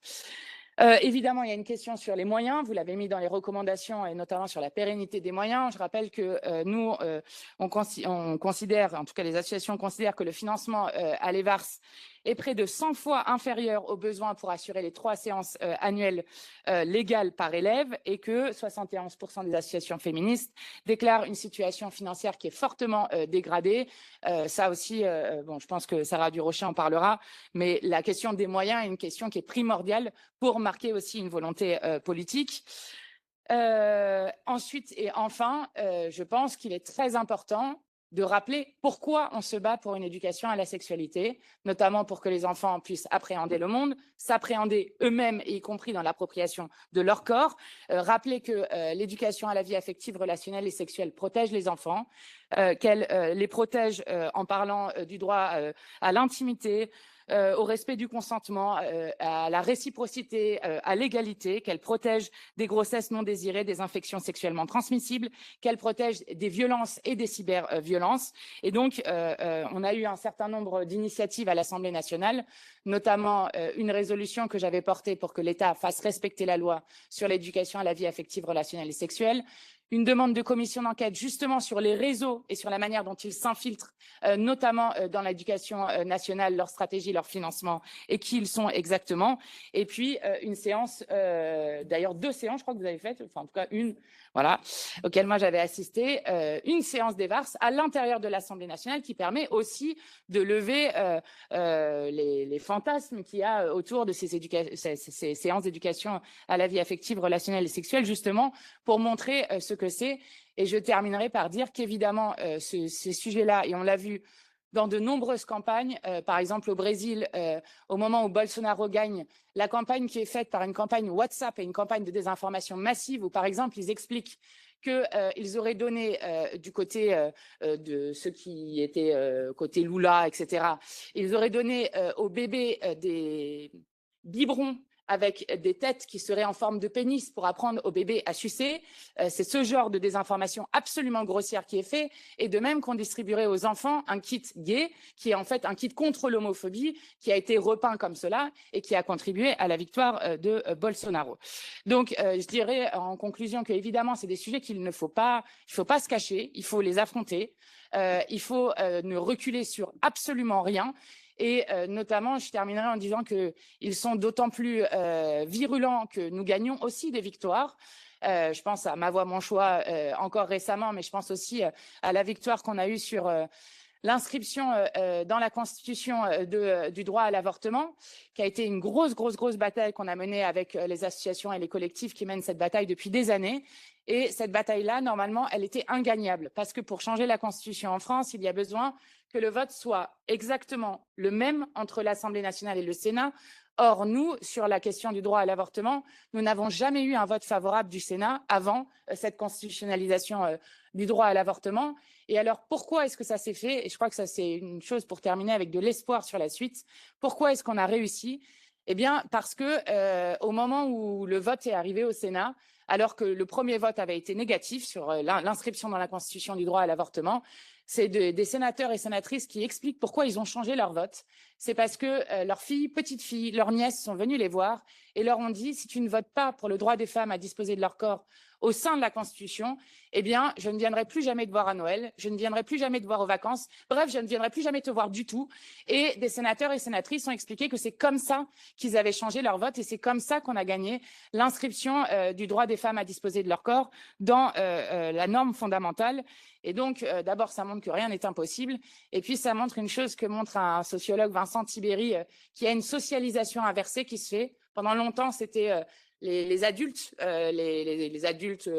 Évidemment, il y a une question sur les moyens. Vous l'avez mis dans les recommandations et notamment sur la pérennité des moyens. Je rappelle que nous, on considère, en tout cas les associations considèrent que le financement à l'EVARS est près de 100 fois inférieur aux besoins pour assurer les 3 séances annuelles légales par élève et que 71% des associations féministes déclarent une situation financière qui est fortement dégradée. Ça aussi, bon, je pense que Sarah Durocher en parlera, mais la question des moyens est une question qui est primordiale pour marquer aussi une volonté politique. Ensuite et enfin, je pense qu'il est très important de rappeler pourquoi on se bat pour une éducation à la sexualité, notamment pour que les enfants puissent appréhender le monde, s'appréhender eux-mêmes, y compris dans l'appropriation de leur corps. Rappeler que l'éducation à la vie affective, relationnelle et sexuelle protège les enfants, qu'elle les protège en parlant du droit à l'intimité, au respect du consentement, à la réciprocité, à l'égalité, qu'elle protège des grossesses non désirées, des infections sexuellement transmissibles, qu'elle protège des violences et des cyberviolences. Et donc, on a eu un certain nombre d'initiatives à l'Assemblée nationale, notamment une résolution que j'avais portée pour que l'État fasse respecter la loi sur l'éducation à la vie affective, relationnelle et sexuelle, une demande de commission d'enquête justement sur les réseaux et sur la manière dont ils s'infiltrent, notamment dans l'éducation nationale, leur stratégie, leur financement et qui ils sont exactement. Et puis une séance, d'ailleurs 2 séances, je crois que vous avez faites, enfin en tout cas une, voilà, auquel moi j'avais assisté, une séance des VARS à l'intérieur de l'Assemblée nationale qui permet aussi de lever les fantasmes qu'il y a autour de ces séances d'éducation à la vie affective, relationnelle et sexuelle, justement pour montrer ce que c'est. Et je terminerai par dire qu'évidemment, ces sujets-là, et on l'a vu dans de nombreuses campagnes, par exemple au Brésil, au moment où Bolsonaro gagne, la campagne qui est faite par une campagne WhatsApp et une campagne de désinformation massive, où par exemple ils expliquent qu'ils auraient donné du côté de ceux qui étaient côté Lula, etc., ils auraient donné aux bébés des biberons avec des têtes qui seraient en forme de pénis pour apprendre au bébé à sucer. C'est ce genre de désinformation absolument grossière qui est fait. Et de même qu'on distribuerait aux enfants un kit gay, qui est en fait un kit contre l'homophobie, qui a été repeint comme cela et qui a contribué à la victoire de Bolsonaro. Donc, je dirais en conclusion que évidemment, c'est des sujets qu'il ne faut pas se cacher, il faut les affronter. Il faut ne reculer sur absolument rien. Et notamment, je terminerai en disant qu'ils sont d'autant plus virulents que nous gagnons aussi des victoires. Je pense à Ma Voix, Mon Choix encore récemment, mais je pense aussi à la victoire qu'on a eue sur l'inscription dans la Constitution du droit à l'avortement, qui a été une grosse bataille qu'on a menée avec les associations et les collectifs qui mènent cette bataille depuis des années. Et cette bataille-là, normalement, elle était ingagnable, parce que pour changer la Constitution en France, il y a besoin que le vote soit exactement le même entre l'Assemblée nationale et le Sénat. Or, nous, sur la question du droit à l'avortement, nous n'avons jamais eu un vote favorable du Sénat avant cette constitutionnalisation du droit à l'avortement. Et alors, pourquoi est-ce que ça s'est fait? Et je crois que ça, c'est une chose pour terminer avec de l'espoir sur la suite. Pourquoi est-ce qu'on a réussi? Eh bien, parce que au moment où le vote est arrivé au Sénat, alors que le premier vote avait été négatif sur l'inscription dans la Constitution du droit à l'avortement, c'est des sénateurs et sénatrices qui expliquent pourquoi ils ont changé leur vote. C'est parce que leurs filles, petites filles, leurs nièces sont venues les voir et leur ont dit « si tu ne votes pas pour le droit des femmes à disposer de leur corps au sein de la Constitution, eh bien, je ne viendrai plus jamais te voir à Noël, je ne viendrai plus jamais te voir aux vacances, bref, je ne viendrai plus jamais te voir du tout. » Et des sénateurs et sénatrices ont expliqué que c'est comme ça qu'ils avaient changé leur vote et c'est comme ça qu'on a gagné l'inscription du droit des femmes à disposer de leur corps dans la norme fondamentale. Et donc, d'abord, ça montre que rien n'est impossible. Et puis, ça montre une chose que montre un sociologue, Vincent Tibéri, qui a une socialisation inversée qui se fait. Pendant longtemps, c'était les adultes, les adultes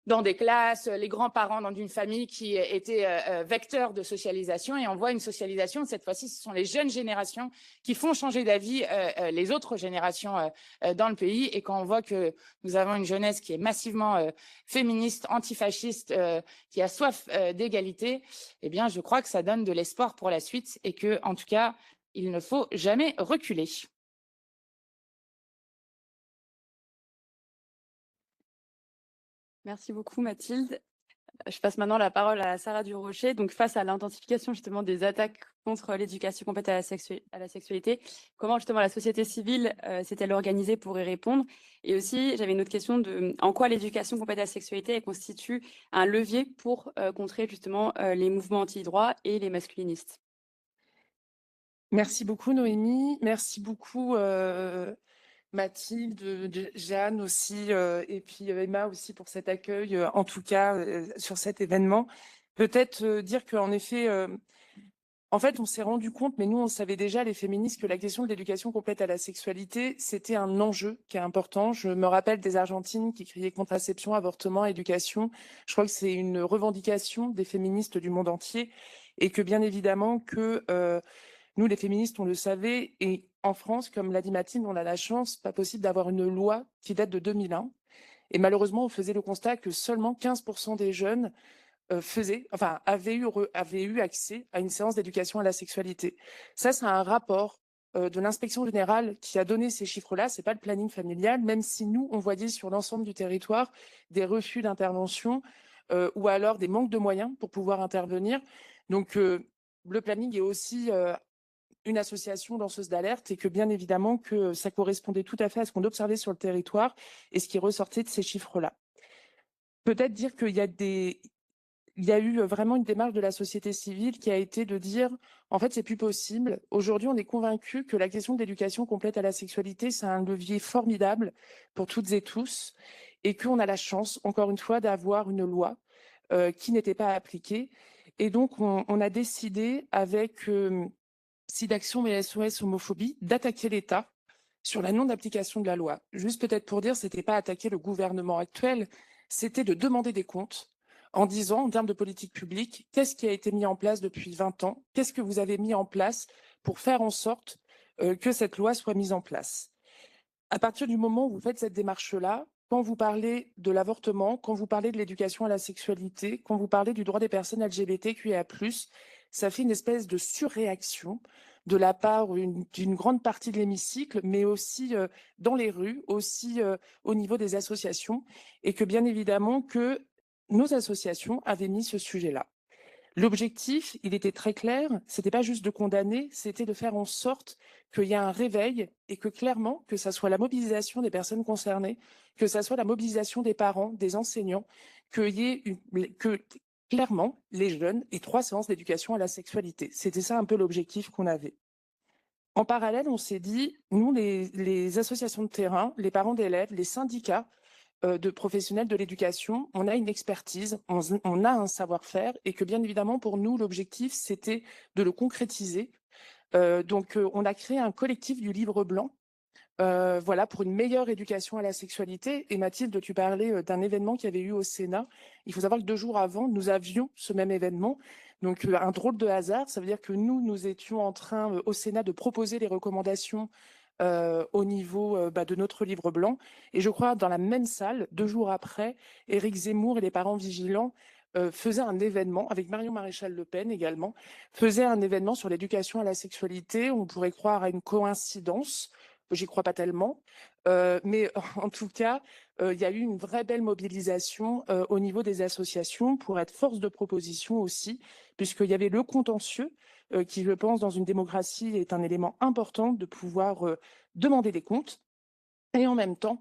dans des classes, les grands-parents dans une famille qui étaient vecteurs de socialisation. Et on voit une socialisation, cette fois-ci, ce sont les jeunes générations qui font changer d'avis les autres générations dans le pays. Et quand on voit que nous avons une jeunesse qui est massivement féministe, antifasciste, qui a soif d'égalité, eh bien, je crois que ça donne de l'espoir pour la suite et que, en tout cas, il ne faut jamais reculer. Merci beaucoup Mathilde. Je passe maintenant la parole à Sarah Durocher. Donc, face à l'intensification justement des attaques contre l'éducation complète à la sexualité, comment justement la société civile s'est-elle organisée pour y répondre? Et aussi, j'avais une autre question en quoi l'éducation complète à la sexualité elle constitue un levier pour contrer justement les mouvements anti-droit et les masculinistes? Merci beaucoup Noémie, merci beaucoup Mathilde, Jeanne aussi, et puis Emma aussi pour cet accueil, en tout cas sur cet événement. Peut-être dire qu'en effet, en fait, on s'est rendu compte, mais nous, on savait déjà, les féministes, que la question de l'éducation complète à la sexualité, c'était un enjeu qui est important. Je me rappelle des Argentines qui criaient contraception, avortement, éducation. Je crois que c'est une revendication des féministes du monde entier et que bien évidemment que nous, les féministes, on le savait. Et en France, comme l'a dit Mathilde, on a la chance, pas possible d'avoir une loi qui date de 2001. Et malheureusement, on faisait le constat que seulement 15% des jeunes avaient eu accès à une séance d'éducation à la sexualité. Ça, c'est un rapport de l'inspection générale qui a donné ces chiffres-là. C'est pas le planning familial, même si nous, on voyait sur l'ensemble du territoire des refus d'intervention ou alors des manques de moyens pour pouvoir intervenir. Donc, le planning est aussi une association lanceuse d'alerte et que bien évidemment que ça correspondait tout à fait à ce qu'on observait sur le territoire et ce qui ressortait de ces chiffres-là. Peut-être dire il y a eu vraiment une démarche de la société civile qui a été de dire, en fait, c'est plus possible. Aujourd'hui, on est convaincu que la question de l'éducation complète à la sexualité, c'est un levier formidable pour toutes et tous et qu'on a la chance, encore une fois, d'avoir une loi qui n'était pas appliquée. Et donc, on a décidé avec SIDAction et SOS Homophobie d'attaquer l'État sur la non-application de la loi. Juste peut-être pour dire, c'était pas attaquer le gouvernement actuel, c'était de demander des comptes en disant, en termes de politique publique, qu'est-ce qui a été mis en place depuis 20 ans? Qu'est-ce que vous avez mis en place pour faire en sorte que cette loi soit mise en place? À partir du moment où vous faites cette démarche-là, quand vous parlez de l'avortement, quand vous parlez de l'éducation à la sexualité, quand vous parlez du droit des personnes LGBTQIA+, ça fait une espèce de surréaction de la part d'une grande partie de l'hémicycle, mais aussi dans les rues, aussi au niveau des associations, et que bien évidemment que nos associations avaient mis ce sujet-là. L'objectif, il était très clair, c'était pas juste de condamner, c'était de faire en sorte qu'il y ait un réveil et que clairement, que ça soit la mobilisation des personnes concernées, que ça soit la mobilisation des parents, des enseignants, que clairement les jeunes aient 3 séances d'éducation à la sexualité. C'était ça un peu l'objectif qu'on avait. En parallèle, on s'est dit, nous, les associations de terrain, les parents d'élèves, les syndicats, de professionnels de l'éducation, on a une expertise, on a un savoir-faire et que bien évidemment pour nous l'objectif c'était de le concrétiser. Donc on a créé un collectif du livre blanc voilà, pour une meilleure éducation à la sexualité. Et Mathilde, tu parlais d'un événement qui avait eu au Sénat. Il faut savoir que 2 jours avant, nous avions ce même événement. Donc un drôle de hasard, ça veut dire que nous étions en train au Sénat de proposer les recommandations au niveau de notre livre blanc. Et je crois dans la même salle, 2 jours après, Éric Zemmour et les parents vigilants faisaient un événement, avec Marion Maréchal Le Pen également, faisaient un événement sur l'éducation à la sexualité. On pourrait croire à une coïncidence. J'y crois pas tellement. Mais en tout cas, il y a eu une vraie belle mobilisation au niveau des associations pour être force de proposition aussi, puisqu'il y avait le contentieux qui, je pense, dans une démocratie, est un élément important de pouvoir demander des comptes. Et en même temps,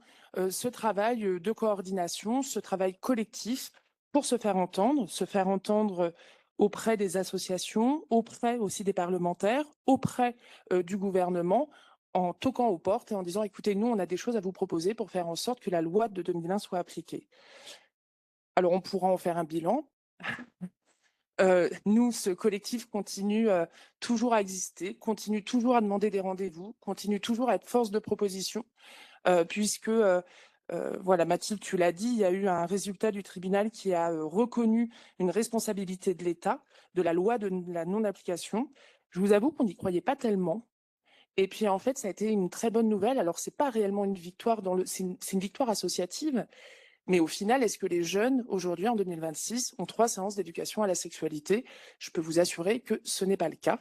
ce travail de coordination, ce travail collectif pour se faire entendre auprès des associations, auprès aussi des parlementaires, auprès du gouvernement, en toquant aux portes et en disant, écoutez, nous, on a des choses à vous proposer pour faire en sorte que la loi de 2001 soit appliquée. Alors, on pourra en faire un bilan. Nous, ce collectif continue toujours à exister, continue toujours à demander des rendez-vous, continue toujours à être force de proposition, puisque, voilà, Mathilde, tu l'as dit, il y a eu un résultat du tribunal qui a reconnu une responsabilité de l'État, de la loi de la non-application. Je vous avoue qu'on n'y croyait pas tellement. Et puis, en fait, ça a été une très bonne nouvelle. Alors, c'est pas réellement une victoire c'est une victoire associative, mais au final, est-ce que les jeunes, aujourd'hui, en 2026, ont 3 séances d'éducation à la sexualité? Je peux vous assurer que ce n'est pas le cas.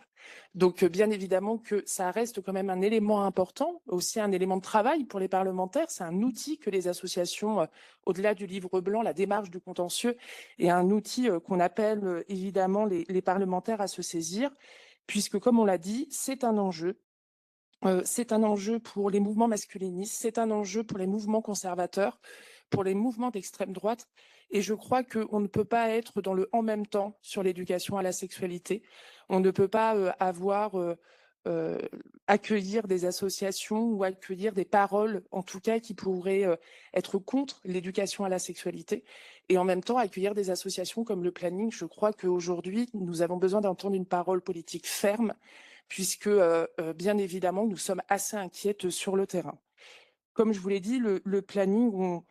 Donc, bien évidemment que ça reste quand même un élément important, aussi un élément de travail pour les parlementaires. C'est un outil que les associations, au-delà du livre blanc, la démarche du contentieux, est un outil qu'on appelle évidemment les parlementaires à se saisir, puisque, comme on l'a dit, c'est un enjeu pour les mouvements masculinistes, c'est un enjeu pour les mouvements conservateurs, pour les mouvements d'extrême droite. Et je crois qu'on ne peut pas être dans le en même temps sur l'éducation à la sexualité. On ne peut pas avoir accueillir des associations ou accueillir des paroles, en tout cas, qui pourraient être contre l'éducation à la sexualité, et en même temps accueillir des associations comme le Planning. Je crois qu'aujourd'hui, nous avons besoin d'entendre une parole politique ferme, puisque, bien évidemment, nous sommes assez inquiètes sur le terrain. Comme je vous l'ai dit, le Planning,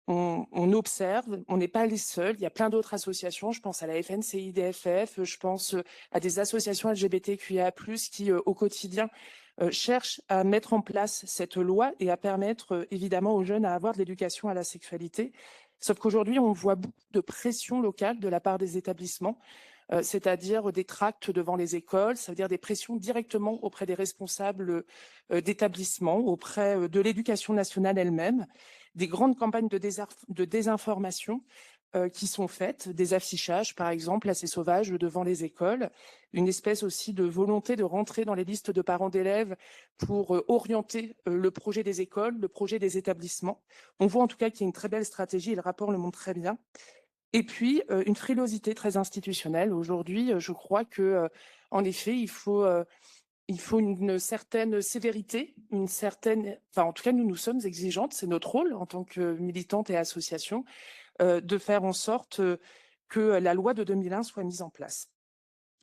on observe, on n'est pas les seuls. Il y a plein d'autres associations. Je pense à la FNCIDFF, je pense à des associations LGBTQIA+, qui, au quotidien, cherchent à mettre en place cette loi et à permettre, évidemment, aux jeunes à avoir de l'éducation à la sexualité. Sauf qu'aujourd'hui, on voit beaucoup de pression locale de la part des établissements, c'est-à-dire des tracts devant les écoles, ça veut dire des pressions directement auprès des responsables d'établissements, auprès de l'éducation nationale elle-même, des grandes campagnes de désinformation qui sont faites, des affichages par exemple assez sauvages devant les écoles, une espèce aussi de volonté de rentrer dans les listes de parents d'élèves pour orienter le projet des écoles, le projet des établissements. On voit en tout cas qu'il y a une très belle stratégie et le rapport le montre très bien. Et puis, une frilosité très institutionnelle. Aujourd'hui, je crois que, en effet, il faut une certaine sévérité, enfin, en tout cas, nous sommes exigeantes, c'est notre rôle en tant que militante et association, de faire en sorte, que la loi de 2001 soit mise en place.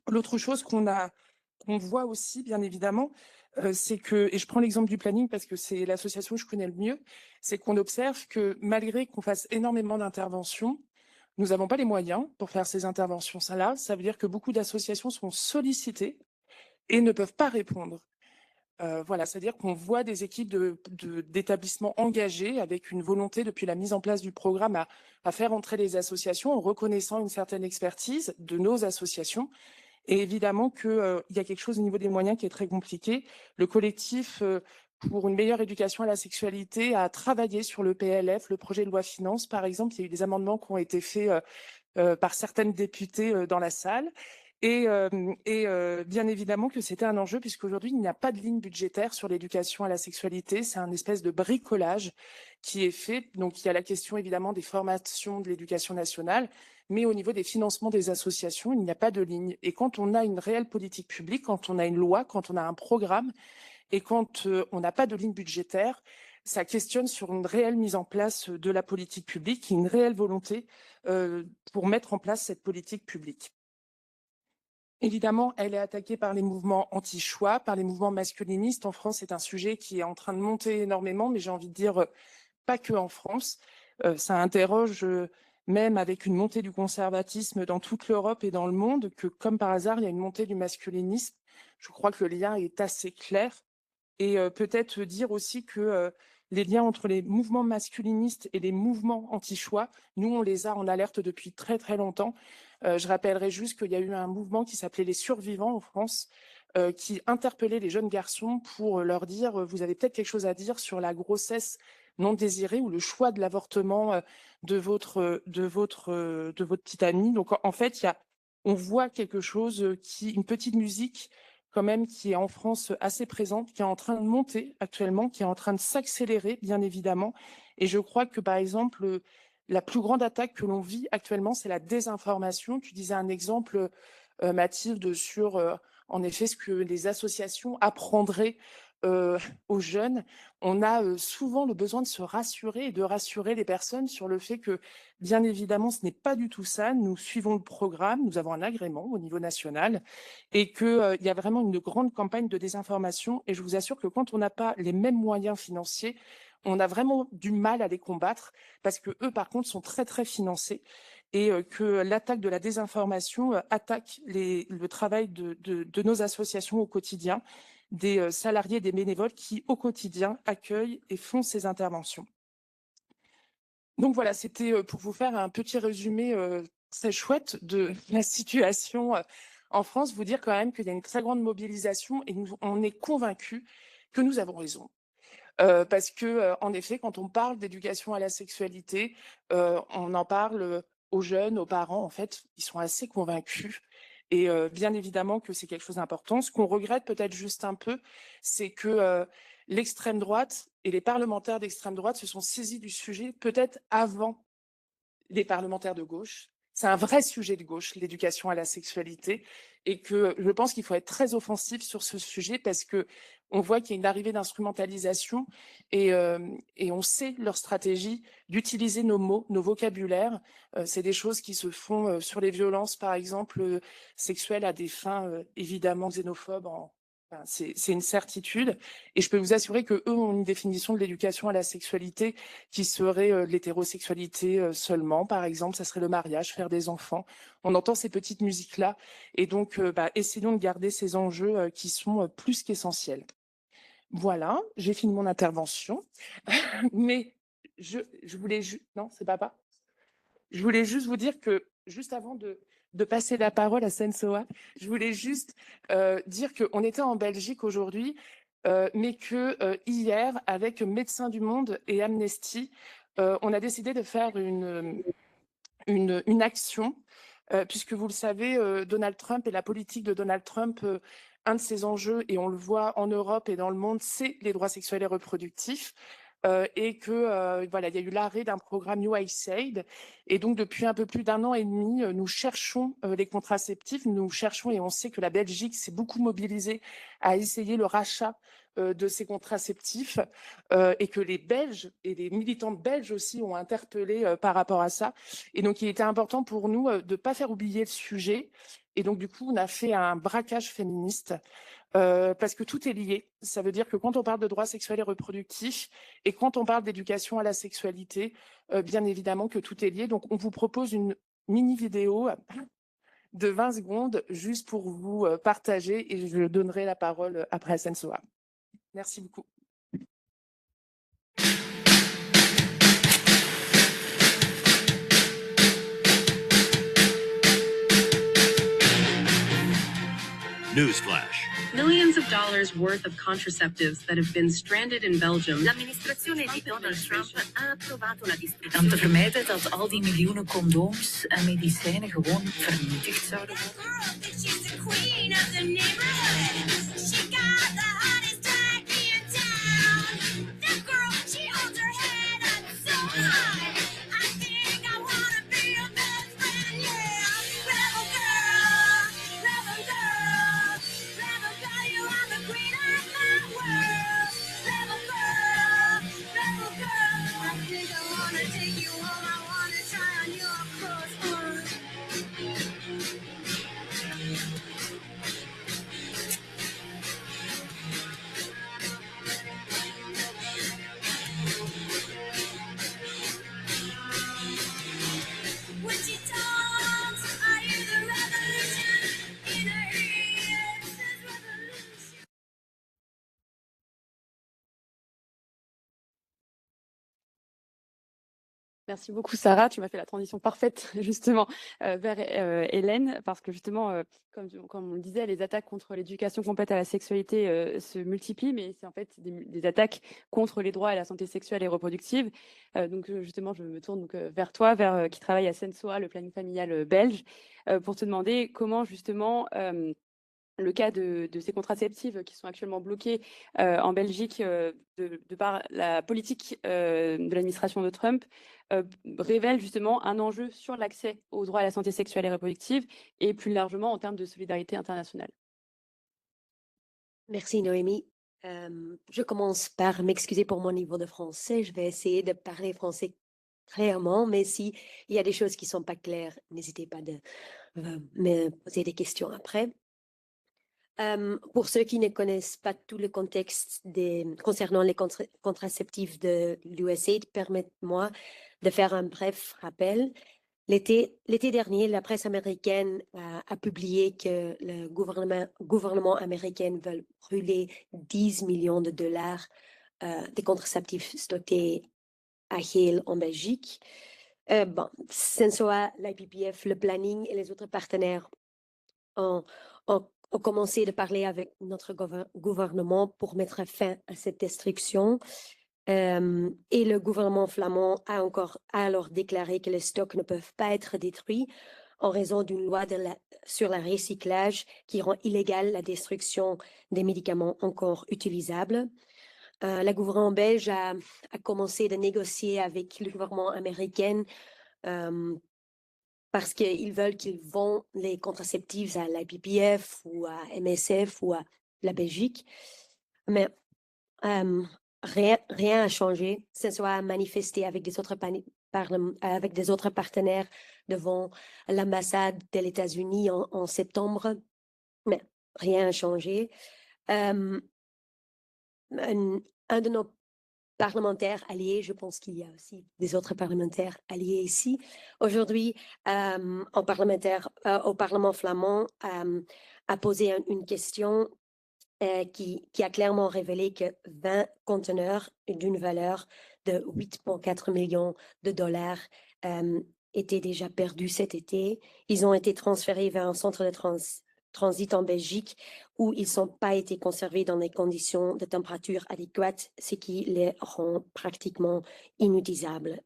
L'autre chose qu'on voit aussi, bien évidemment, c'est que, et je prends l'exemple du Planning parce que c'est l'association que je connais le mieux, c'est qu'on observe que malgré qu'on fasse énormément d'interventions, nous n'avons pas les moyens pour faire ces interventions-là. Ça veut dire que beaucoup d'associations sont sollicitées et ne peuvent pas répondre. Voilà, c'est-à-dire qu'on voit des équipes d'établissements engagées avec une volonté depuis la mise en place du programme à faire entrer les associations en reconnaissant une certaine expertise de nos associations. Et évidemment qu'il y a quelque chose au niveau des moyens qui est très compliqué. Le collectif pour une meilleure éducation à la sexualité a travaillé sur le PLF, le projet de loi finances, par exemple. Il y a eu des amendements qui ont été faits par certaines députées dans la salle. Et bien évidemment que c'était un enjeu, puisqu'aujourd'hui, il n'y a pas de ligne budgétaire sur l'éducation à la sexualité. C'est un espèce de bricolage qui est fait. Donc, il y a la question évidemment des formations de l'éducation nationale, mais au niveau des financements des associations, il n'y a pas de ligne. Et quand on a une réelle politique publique, quand on a une loi, quand on a un programme, et quand on n'a pas de ligne budgétaire, ça questionne sur une réelle mise en place de la politique publique, une réelle volonté pour mettre en place cette politique publique. Évidemment, elle est attaquée par les mouvements anti-choix, par les mouvements masculinistes. En France, c'est un sujet qui est en train de monter énormément, mais j'ai envie de dire pas que en France. Ça interroge même avec une montée du conservatisme dans toute l'Europe et dans le monde, que comme par hasard, il y a une montée du masculinisme. Je crois que le lien est assez clair. Et peut-être dire aussi que les liens entre les mouvements masculinistes et les mouvements anti-choix, nous, on les a en alerte depuis très, très longtemps. Je rappellerai juste qu'il y a eu un mouvement qui s'appelait les survivants en France, qui interpellait les jeunes garçons pour leur dire vous avez peut-être quelque chose à dire sur la grossesse non désirée ou le choix de l'avortement de votre petite amie. Donc en fait, on voit quelque chose une petite musique quand même qui est en France assez présente, qui est en train de monter actuellement, qui est en train de s'accélérer, bien évidemment. Et je crois que, par exemple, la plus grande attaque que l'on vit actuellement, c'est la désinformation. Tu disais un exemple, Mathilde, sur, en effet, ce que les associations apprendraient aux jeunes. On a souvent le besoin de se rassurer et de rassurer les personnes sur le fait que, bien évidemment, ce n'est pas du tout ça. Nous suivons le programme, nous avons un agrément au niveau national et qu'il y a vraiment une grande campagne de désinformation. Et je vous assure que quand on n'a pas les mêmes moyens financiers, on a vraiment du mal à les combattre parce que eux, par contre, sont très, très financés et que l'attaque de la désinformation attaque le travail de nos associations au quotidien, des salariés, des bénévoles qui, au quotidien, accueillent et font ces interventions. Donc voilà, c'était pour vous faire un petit résumé très chouette de la situation en France, vous dire quand même qu'il y a une très grande mobilisation et on est convaincus que nous avons raison. Parce que, en effet, quand on parle d'éducation à la sexualité, on en parle aux jeunes, aux parents, en fait, ils sont assez convaincus et bien évidemment que c'est quelque chose d'important. Ce qu'on regrette peut-être juste un peu, c'est que, l'extrême droite et les parlementaires d'extrême droite se sont saisis du sujet peut-être avant les parlementaires de gauche. c'est un vrai sujet de gauche, l'éducation à la sexualité, et que je pense qu'il faut être très offensif sur ce sujet parce que on voit qu'il y a une arrivée d'instrumentalisation et on sait leur stratégie d'utiliser nos mots, nos vocabulaires. C'est des choses qui se font sur les violences, par exemple, sexuelles à des fins évidemment xénophobes. Enfin, c'est une certitude. Et je peux vous assurer que eux ont une définition de l'éducation à la sexualité qui serait l'hétérosexualité seulement, par exemple, ça serait le mariage, faire des enfants. On entend ces petites musiques-là. Et donc, essayons de garder ces enjeux qui sont plus qu'essentiels. Voilà, j'ai fini mon intervention. Mais je voulais juste... Non, c'est papa. Je voulais juste vous dire que, juste avant de passer la parole à Sensoa, je voulais juste dire qu'on était en Belgique aujourd'hui, mais que hier, avec Médecins du Monde et Amnesty, on a décidé de faire une action, puisque vous le savez, Donald Trump et la politique de Donald Trump, un de ses enjeux, et on le voit en Europe et dans le monde, c'est les droits sexuels et reproductifs. Et que voilà, il y a eu l'arrêt d'un programme USAID. Et donc, depuis un peu plus d'un an et demi, nous cherchons les contraceptifs. Nous cherchons, et on sait que la Belgique s'est beaucoup mobilisée à essayer le rachat de ces contraceptifs et que les Belges et les militantes belges aussi ont interpellé par rapport à ça. Et donc, il était important pour nous de ne pas faire oublier le sujet. Et donc, du coup, on a fait un braquage féministe parce que tout est lié. Ça veut dire que quand on parle de droits sexuels et reproductifs et quand on parle d'éducation à la sexualité, bien évidemment que tout est lié. Donc, on vous propose une mini vidéo de 20 secondes juste pour vous partager et je donnerai la parole après à Sensoa. Merci beaucoup. Newsflash. Millions of dollars worth of contraceptives that have been stranded in Belgium. L'amministrazione di Donald Trump ha approvato la distribuzione. Om te vermijden dat al die miljoenen condooms en medicijnen gewoon vernietigd zouden worden. Merci beaucoup, Sarah. Tu m'as fait la transition parfaite, justement, vers Hélène, parce que, justement, comme on le disait, les attaques contre l'éducation complète à la sexualité se multiplient, mais c'est en fait des attaques contre les droits à la santé sexuelle et reproductive. Donc, justement, je me tourne donc, vers toi, qui travaille à Sensoa, le planning familial belge, pour te demander comment, justement, le cas de ces contraceptives qui sont actuellement bloquées en Belgique de par la politique de l'administration de Trump révèle justement un enjeu sur l'accès aux droits à la santé sexuelle et reproductive et plus largement en termes de solidarité internationale. Merci Noémie. Je commence par m'excuser pour mon niveau de français. Je vais essayer de parler français clairement, mais s'il y a des choses qui ne sont pas claires, n'hésitez pas de me poser des questions après. Pour ceux qui ne connaissent pas tout le contexte concernant les contraceptifs de l'USAID, permettez-moi de faire un bref rappel. L'été dernier, la presse américaine a publié que le gouvernement américain veut brûler 10 millions de dollars des contraceptifs stockés à Yale en Belgique. Sensoa, l'IPPF, le planning et les autres partenaires ont commencé de parler avec notre gouvernement pour mettre fin à cette destruction. Et le gouvernement flamand a alors déclaré que les stocks ne peuvent pas être détruits en raison d'une loi sur le recyclage qui rend illégale la destruction des médicaments encore utilisables. Le gouvernement belge a commencé de négocier avec le gouvernement américain parce qu'ils veulent qu'ils vendent les contraceptifs à l'IPPF ou à MSF ou à la Belgique. Mais rien n'a changé. Ce soit manifesté avec des autres avec des autres partenaires devant l'ambassade des États-Unis en septembre, mais rien n'a changé. Un de nos parlementaires alliés, je pense qu'il y a aussi des autres parlementaires alliés ici, aujourd'hui, au Parlement flamand, a posé une question qui a clairement révélé que 20 conteneurs d'une valeur de 8,4 millions de dollars étaient déjà perdus cet été. Ils ont été transférés vers un centre de transit en Belgique où ils n'ont pas été conservés dans des conditions de température adéquates, ce qui les rend pratiquement inutilisables.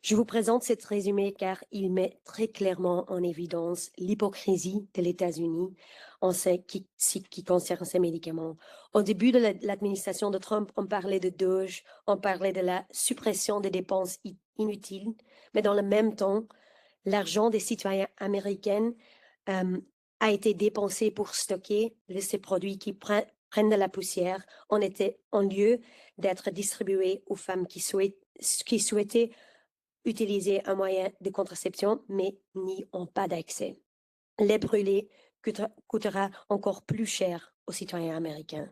Je vous présente ce résumé car il met très clairement en évidence l'hypocrisie de États-Unis en ce qui concerne ces médicaments. Au début de l'administration de Trump, on parlait de DOGE, on parlait de la suppression des dépenses inutiles, mais dans le même temps, l'argent des citoyens américains a été dépensé pour stocker ces produits qui prennent de la poussière en lieu d'être distribués aux femmes qui souhaitaient utiliser un moyen de contraception, mais n'y ont pas d'accès. Les brûler coûtera encore plus cher aux citoyens américains.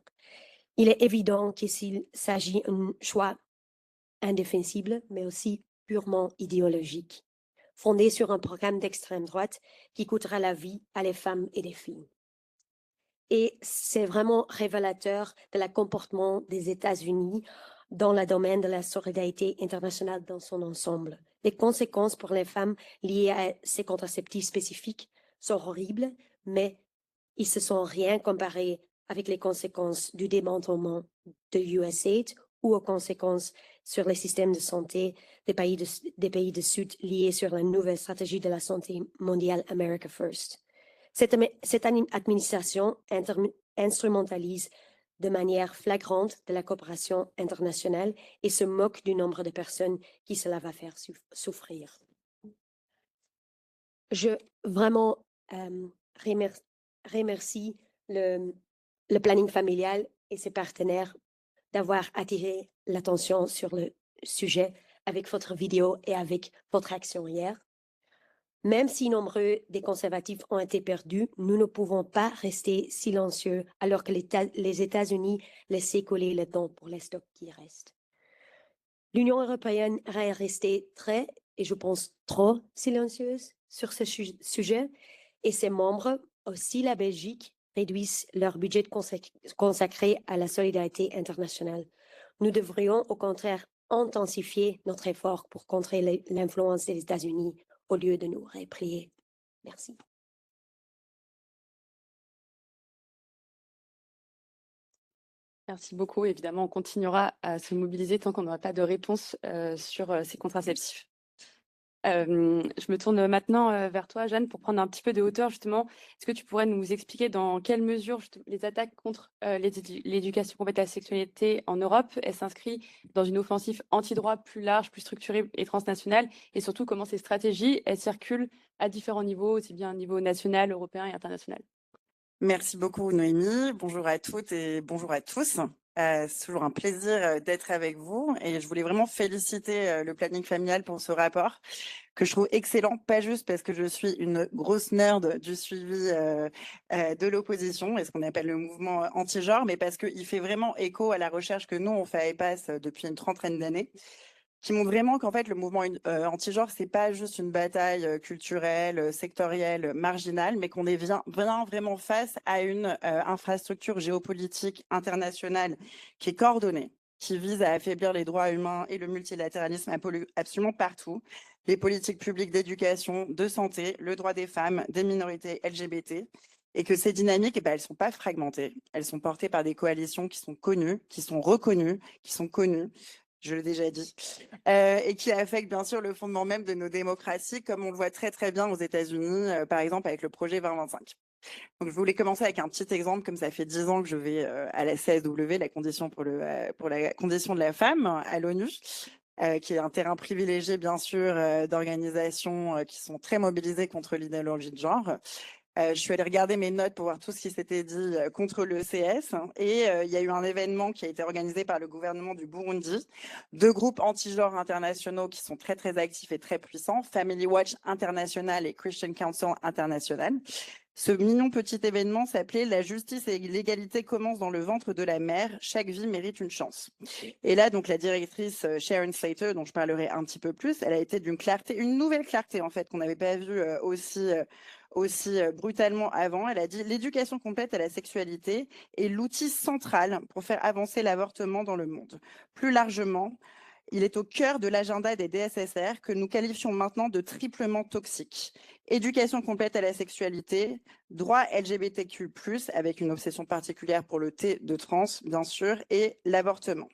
Il est évident qu'il s'agit d'un choix indéfensible, mais aussi purement idéologique, fondé sur un programme d'extrême droite qui coûtera la vie à les femmes et les filles. Et c'est vraiment révélateur de le comportement des États-Unis dans le domaine de la solidarité internationale dans son ensemble. Les conséquences pour les femmes liées à ces contraceptifs spécifiques sont horribles, mais ils ne se sont rien comparés avec les conséquences du démantèlement de USAID ou aux conséquences sur les systèmes de santé des pays de Sud liés sur la nouvelle stratégie de la santé mondiale America First. Cette administration instrumentalise de manière flagrante de la coopération internationale et se moque du nombre de personnes qui cela va faire souffrir. Je vraiment remercie le planning familial et ses partenaires d'avoir attiré l'attention sur le sujet avec votre vidéo et avec votre action hier. Même si nombreux des conservatifs ont été perdus, nous ne pouvons pas rester silencieux alors que les États-Unis laissent couler le temps pour les stocks qui restent. L'Union européenne est restée très, et je pense trop, silencieuse sur ce sujet, et ses membres, aussi la Belgique, réduisent leur budget consacré à la solidarité internationale. Nous devrions au contraire intensifier notre effort pour contrer l'influence des États-Unis au lieu de nous replier. Merci. Merci beaucoup. Évidemment, on continuera à se mobiliser tant qu'on n'aura pas de réponse sur ces contraceptifs. Je me tourne maintenant vers toi, Jeanne, pour prendre un petit peu de hauteur, justement. Est-ce que tu pourrais nous expliquer dans quelle mesure les attaques contre l'éducation complète à la sexualité en Europe, elles s'inscrivent dans une offensive anti-droit plus large, plus structurée et transnationale, et surtout comment ces stratégies, elles circulent à différents niveaux, aussi bien au niveau national, européen et international? Merci beaucoup, Noémie. Bonjour à toutes et bonjour à tous. C'est toujours un plaisir d'être avec vous et je voulais vraiment féliciter le planning familial pour ce rapport que je trouve excellent, pas juste parce que je suis une grosse nerd du suivi de l'opposition et ce qu'on appelle le mouvement anti-genre, mais parce qu'il fait vraiment écho à la recherche que nous, on fait à EPAS depuis une trentaine d'années, qui montre vraiment qu'en fait, le mouvement anti-genre, c'est pas juste une bataille culturelle, sectorielle, marginale, mais qu'on est vraiment face à une infrastructure géopolitique internationale qui est coordonnée, qui vise à affaiblir les droits humains et le multilatéralisme absolument partout, les politiques publiques d'éducation, de santé, le droit des femmes, des minorités LGBT, et que ces dynamiques, elles sont pas fragmentées, elles sont portées par des coalitions qui sont connues, qui sont reconnues, qui sont connues, je l'ai déjà dit, et qui affecte bien sûr le fondement même de nos démocraties, comme on le voit très très bien aux États-Unis, par exemple avec le projet 2025. Donc je voulais commencer avec un petit exemple, comme ça fait 10 ans que je vais à la CSW, la condition pour la condition de la femme à l'ONU. qui est un terrain privilégié, bien sûr, d'organisations qui sont très mobilisées contre l'idéologie de genre. Je suis allée regarder mes notes pour voir tout ce qui s'était dit contre le CS. Et il y a eu un événement qui a été organisé par le gouvernement du Burundi. 2 groupes anti-genre internationaux qui sont très, très actifs et très puissants, Family Watch International et Christian Council International. Ce mignon petit événement s'appelait « La justice et l'égalité commencent dans le ventre de la mère. Chaque vie mérite une chance ». Et là, donc, la directrice Sharon Slater, dont je parlerai un petit peu plus, elle a été d'une clarté, une nouvelle clarté, en fait, qu'on n'avait pas vue aussi brutalement avant. Elle a dit « L'éducation complète à la sexualité est l'outil central pour faire avancer l'avortement dans le monde. Plus largement, il est au cœur de l'agenda des DSSR que nous qualifions maintenant de triplement toxique. Éducation complète à la sexualité, droit LGBTQ+, avec une obsession particulière pour le T de trans, bien sûr, et l'avortement.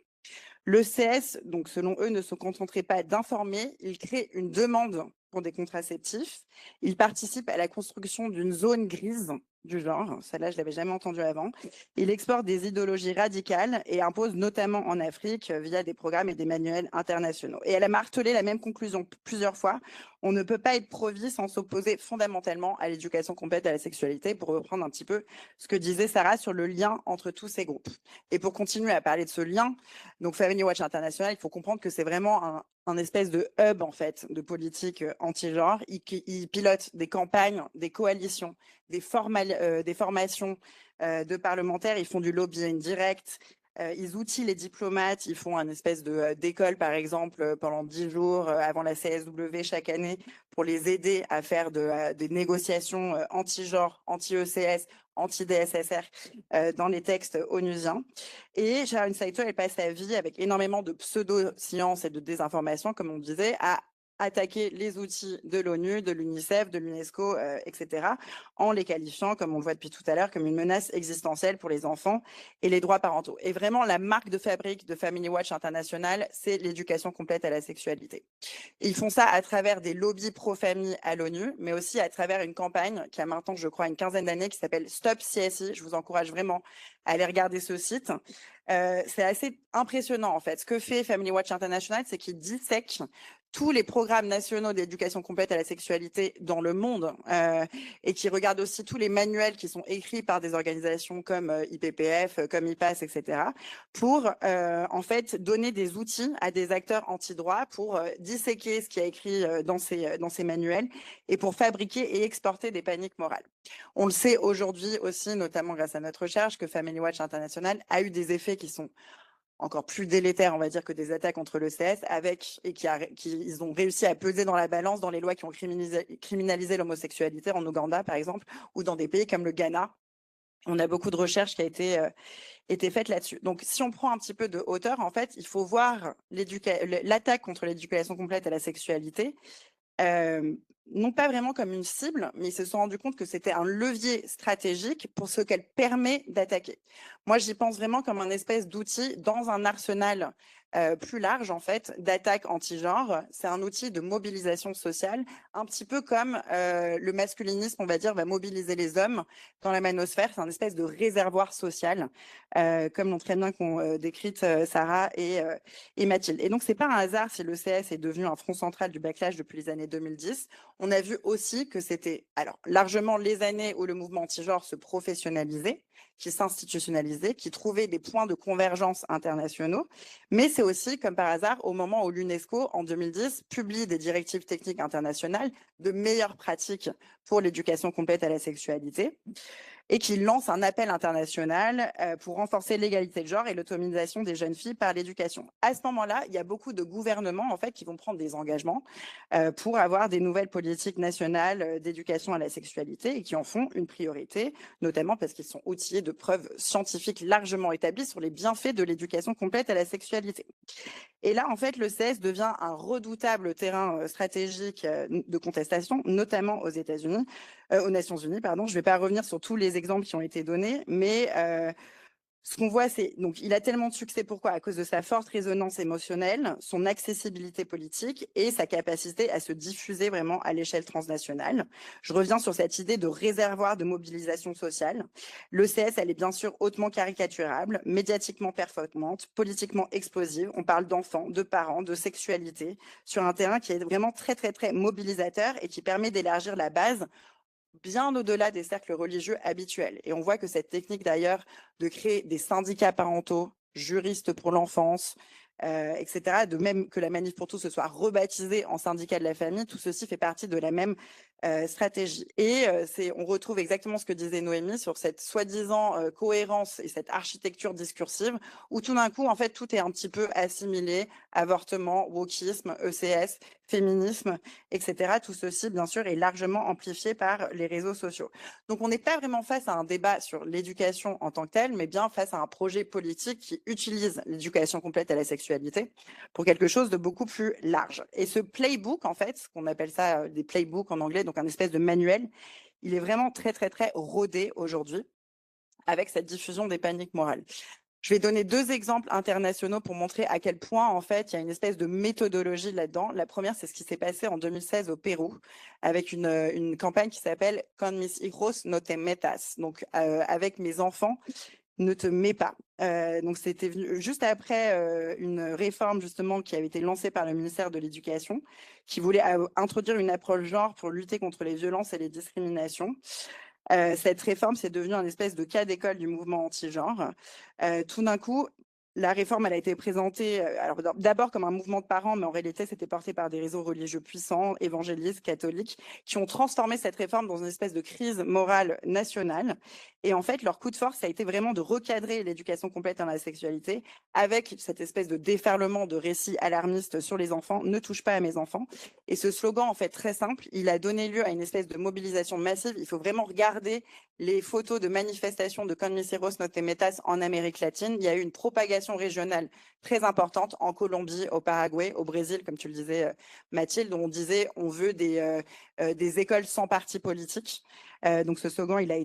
Le CS, donc selon eux, ne se contenterait pas d'informer, il crée une demande pour des contraceptifs. Il participe à la construction d'une zone grise du genre. Celle-là, je ne l'avais jamais entendue avant. Il exporte des idéologies radicales et impose notamment en Afrique via des programmes et des manuels internationaux. Et elle a martelé la même conclusion plusieurs fois. On ne peut pas être pro-vie sans s'opposer fondamentalement à l'éducation complète à la sexualité, pour reprendre un petit peu ce que disait Sarah sur le lien entre tous ces groupes. Et pour continuer à parler de ce lien, donc Family Watch International, il faut comprendre que c'est vraiment un espèce de hub en fait de politique anti-genre. Il pilote des campagnes, des coalitions, des formations de parlementaires. Ils font du lobbying direct. Ils outillent les diplomates. Ils font un espèce d'école, par exemple, pendant 10 jours avant la CSW chaque année pour les aider à faire des négociations anti-genre, anti-ECS, anti-DSSR dans les textes onusiens. Et Sharon Slater, elle passe sa vie avec énormément de pseudo-sciences et de désinformation, comme on disait, à attaquer les outils de l'ONU, de l'UNICEF, de l'UNESCO, etc., en les qualifiant, comme on le voit depuis tout à l'heure, comme une menace existentielle pour les enfants et les droits parentaux. Et vraiment, la marque de fabrique de Family Watch International, c'est l'éducation complète à la sexualité. Et ils font ça à travers des lobbies pro-famille à l'ONU, mais aussi à travers une campagne qui a maintenant, je crois, une quinzaine d'années, qui s'appelle Stop CSI. Je vous encourage vraiment à aller regarder ce site. C'est assez impressionnant, en fait. Ce que fait Family Watch International, c'est qu'il dissèque tous les programmes nationaux d'éducation complète à la sexualité dans le monde et qui regarde aussi tous les manuels qui sont écrits par des organisations comme IPPF, comme IPAS, etc., pour en fait donner des outils à des acteurs anti-droit pour disséquer ce qui est écrit dans ces manuels et pour fabriquer et exporter des paniques morales. On le sait aujourd'hui aussi, notamment grâce à notre recherche, que Family Watch International a eu des effets qui sont encore plus délétères, on va dire, que des attaques contre le CS, ils ont réussi à peser dans la balance dans les lois qui ont criminalisé l'homosexualité en Ouganda, par exemple, ou dans des pays comme le Ghana. On a beaucoup de recherches qui a été faite là-dessus. Donc, si on prend un petit peu de hauteur, en fait, il faut voir l'attaque contre l'éducation complète à la sexualité, non pas vraiment comme une cible, mais ils se sont rendus compte que c'était un levier stratégique pour ce qu'elle permet d'attaquer. Moi, j'y pense vraiment comme un espèce d'outil dans un arsenal plus large, en fait, d'attaque anti-genre. C'est un outil de mobilisation sociale, un petit peu comme le masculinisme, on va dire, va mobiliser les hommes dans la manosphère. C'est un espèce de réservoir social, comme l'ont très bien décrite Sarah et Mathilde. Et donc, c'est pas un hasard si le CS est devenu un front central du backlash depuis les années 2010. On a vu aussi que c'était largement les années où le mouvement anti-genre se professionnalisait, qui s'institutionnalisait, qui trouvait des points de convergence internationaux. Mais c'est aussi, comme par hasard, au moment où l'UNESCO, en 2010, publie des directives techniques internationales de meilleures pratiques pour l'éducation complète à la sexualité, et qui lance un appel international pour renforcer l'égalité de genre et l'autonomisation des jeunes filles par l'éducation. À ce moment-là, il y a beaucoup de gouvernements en fait qui vont prendre des engagements pour avoir des nouvelles politiques nationales d'éducation à la sexualité et qui en font une priorité, notamment parce qu'ils sont outillés de preuves scientifiques largement établies sur les bienfaits de l'éducation complète à la sexualité. Et là, en fait, le CS devient un redoutable terrain stratégique de contestation, notamment aux États-Unis, aux Nations Unies, pardon. Je ne vais pas revenir sur tous les exemples qui ont été donnés, mais Ce qu'on voit, c'est donc il a tellement de succès. Pourquoi? À cause de sa forte résonance émotionnelle, son accessibilité politique et sa capacité à se diffuser vraiment à l'échelle transnationale. Je reviens sur cette idée de réservoir de mobilisation sociale. L'ECS, elle est bien sûr hautement caricaturable, médiatiquement performante, politiquement explosive. On parle d'enfants, de parents, de sexualité, sur un terrain qui est vraiment très, très, très mobilisateur et qui permet d'élargir la base bien au-delà des cercles religieux habituels. Et on voit que cette technique d'ailleurs de créer des syndicats parentaux, juristes pour l'enfance, etc., de même que la Manif pour tous se soit rebaptisée en syndicat de la famille, tout ceci fait partie de la même stratégie. Et on retrouve exactement ce que disait Noémie sur cette soi-disant cohérence et cette architecture discursive, où tout d'un coup, en fait, tout est un petit peu assimilé, avortement, wokisme, ECS, féminisme, etc. Tout ceci, bien sûr, est largement amplifié par les réseaux sociaux. Donc, on n'est pas vraiment face à un débat sur l'éducation en tant que telle, mais bien face à un projet politique qui utilise l'éducation complète à la sexualité pour quelque chose de beaucoup plus large. Et ce playbook, en fait, ce qu'on appelle ça des playbooks en anglais, donc un espèce de manuel, il est vraiment très, très, très rodé aujourd'hui avec cette diffusion des paniques morales. Je vais donner 2 exemples internationaux pour montrer à quel point, en fait, il y a une espèce de méthodologie là-dedans. La première, c'est ce qui s'est passé en 2016 au Pérou, avec une campagne qui s'appelle « Con mis hijos no te metas », donc avec mes enfants, ne te mets pas. Donc c'était venu juste après une réforme justement qui avait été lancée par le ministère de l'Éducation, qui voulait introduire une approche genre pour lutter contre les violences et les discriminations. Cette réforme, c'est devenu un espèce de cas d'école du mouvement anti-genre. Tout d'un coup, la réforme, elle a été présentée alors d'abord comme un mouvement de parents, mais en réalité, c'était porté par des réseaux religieux puissants, évangélistes, catholiques, qui ont transformé cette réforme dans une espèce de crise morale nationale. Et en fait, leur coup de force, ça a été vraiment de recadrer l'éducation complète dans la sexualité avec cette espèce de déferlement de récits alarmistes sur les enfants, ne touche pas à mes enfants. Et ce slogan, en fait, très simple, il a donné lieu à une espèce de mobilisation massive. Il faut vraiment regarder les photos de manifestations de Con mis hijos no te metas en Amérique latine. Il y a eu une propagation régionale très importante en Colombie, au Paraguay, au Brésil, comme tu le disais, Mathilde, où on disait on veut des écoles sans parti politique. Donc ce slogan, il a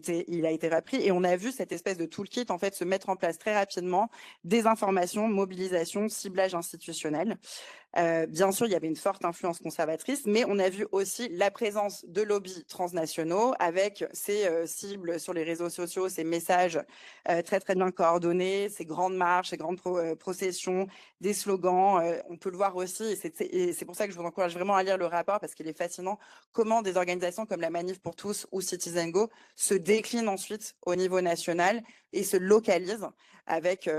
été repris et on a vu cette espèce de toolkit en fait se mettre en place très rapidement, désinformation, mobilisation, ciblage institutionnel. Bien sûr, il y avait une forte influence conservatrice, mais on a vu aussi la présence de lobbies transnationaux avec ces cibles sur les réseaux sociaux, ces messages très très bien coordonnés, ces grandes marches, ces grandes processions, des slogans. On peut le voir aussi, et c'est pour ça que je vous encourage vraiment à lire le rapport parce qu'il est fascinant comment des organisations comme la Manif pour tous ou Citizen Go se déclinent ensuite au niveau national et se localisent avec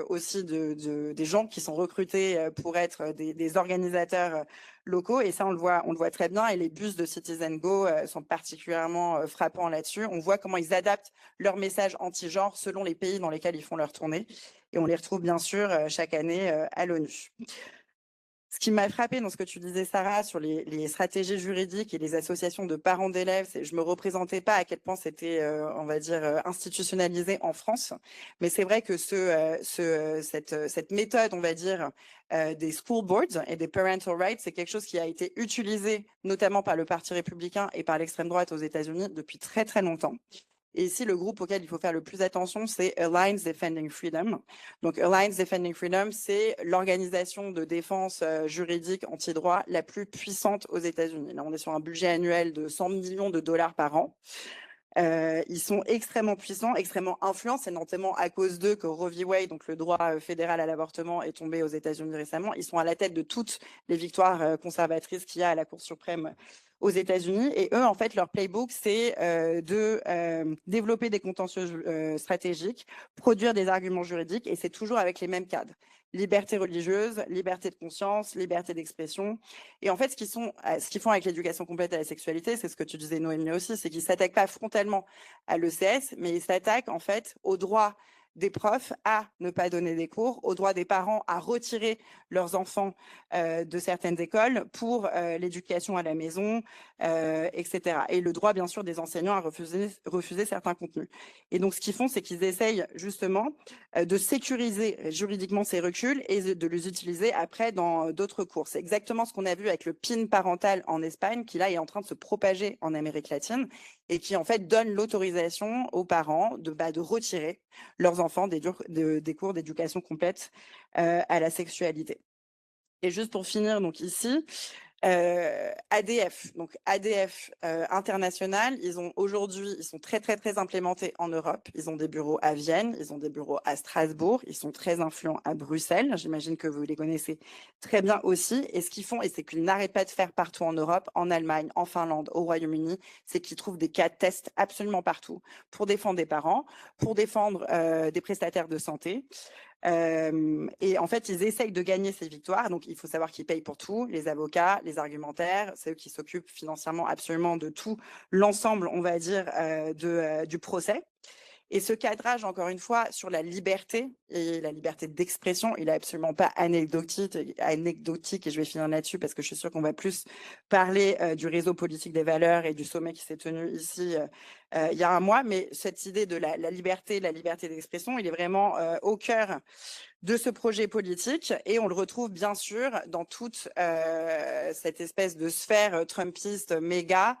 aussi des gens qui sont recrutés pour être des organisateurs locaux. Et ça, on le voit très bien. Et les bus de Citizen Go sont particulièrement frappants là-dessus. On voit comment ils adaptent leur message anti-genre selon les pays dans lesquels ils font leur tournée. Et on les retrouve bien sûr chaque année à l'ONU. Ce qui m'a frappé dans ce que tu disais, Sarah, sur les stratégies juridiques et les associations de parents d'élèves, je me représentais pas à quel point c'était, on va dire, institutionnalisé en France. Mais c'est vrai que cette méthode, on va dire, des school boards et des parental rights, c'est quelque chose qui a été utilisé notamment par le Parti républicain et par l'extrême droite aux États-Unis depuis très, très longtemps. Et ici, le groupe auquel il faut faire le plus attention, c'est Alliance Defending Freedom. Donc, Alliance Defending Freedom, c'est l'organisation de défense juridique anti-droit la plus puissante aux États-Unis. Là, on est sur un budget annuel de 100 millions de dollars par an. Ils sont extrêmement puissants, extrêmement influents. C'est notamment à cause d'eux que Roe v. Wade, donc le droit fédéral à l'avortement, est tombé aux États-Unis récemment. Ils sont à la tête de toutes les victoires conservatrices qu'il y a à la Cour suprême aux États-Unis. Et eux, en fait, leur playbook, c'est de développer des contentieux stratégiques, produire des arguments juridiques, et c'est toujours avec les mêmes cadres. Liberté religieuse, liberté de conscience, liberté d'expression. Et en fait, ce qu'ils font avec l'éducation complète à la sexualité, c'est ce que tu disais, Noémie, aussi, c'est qu'ils ne s'attaquent pas frontalement à l'ECS, mais ils s'attaquent en fait au droit des profs à ne pas donner des cours, au droit des parents à retirer leurs enfants de certaines écoles pour l'éducation à la maison, etc. Et le droit, bien sûr, des enseignants à refuser certains contenus. Et donc, ce qu'ils font, c'est qu'ils essayent justement de sécuriser juridiquement ces reculs et de les utiliser après dans d'autres cours. C'est exactement ce qu'on a vu avec le PIN parental en Espagne, qui là est en train de se propager en Amérique latine. et qui en fait donne l'autorisation aux parents de retirer leurs enfants des cours d'éducation complète à la sexualité. Et juste pour finir, donc ici, ADF, donc ADF international, ils sont très très très implémentés en Europe. Ils ont des bureaux à Vienne, ils ont des bureaux à Strasbourg, ils sont très influents à Bruxelles. J'imagine que vous les connaissez très bien aussi. Et ce qu'ils font, et c'est qu'ils n'arrêtent pas de faire partout en Europe, en Allemagne, en Finlande, au Royaume-Uni, c'est qu'ils trouvent des cas de test absolument partout pour défendre des parents, pour défendre des prestataires de santé. Et en fait, ils essayent de gagner ces victoires. Donc, il faut savoir qu'ils payent pour tout, les avocats, les argumentaires. C'est eux qui s'occupent financièrement absolument de tout l'ensemble, on va dire, du procès. Et ce cadrage, encore une fois, sur la liberté et la liberté d'expression, il n'est absolument pas anecdotique. Et je vais finir là-dessus parce que je suis sûre qu'on va plus parler du réseau politique des valeurs et du sommet qui s'est tenu ici il y a un mois. Mais cette idée de la liberté d'expression, il est vraiment au cœur de ce projet politique et on le retrouve bien sûr dans toute cette espèce de sphère trumpiste MAGA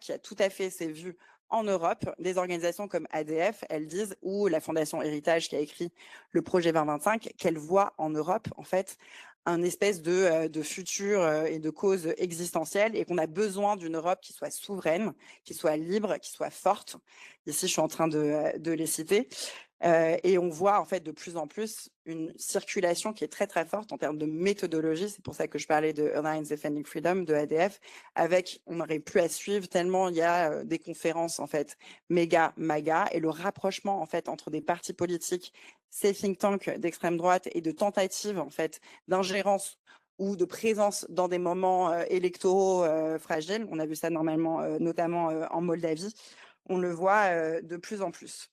qui a tout à fait ses vues en Europe. Des organisations comme ADF, elles disent, ou la Fondation Héritage qui a écrit le projet 2025, qu'elle voit en Europe en fait un espèce de futur et de cause existentielle et qu'on a besoin d'une Europe qui soit souveraine, qui soit libre, qui soit forte. Ici, je suis en train de les citer. Et on voit en fait de plus en plus une circulation qui est très très forte en termes de méthodologie. C'est pour ça que je parlais de Alliance Defending Freedom de ADF. On n'aurait plus à suivre tellement il y a des conférences en fait MAGA et le rapprochement en fait entre des partis politiques, ces think tanks d'extrême droite et de tentatives en fait d'ingérence ou de présence dans des moments électoraux fragiles. On a vu ça notamment en Moldavie. On le voit de plus en plus.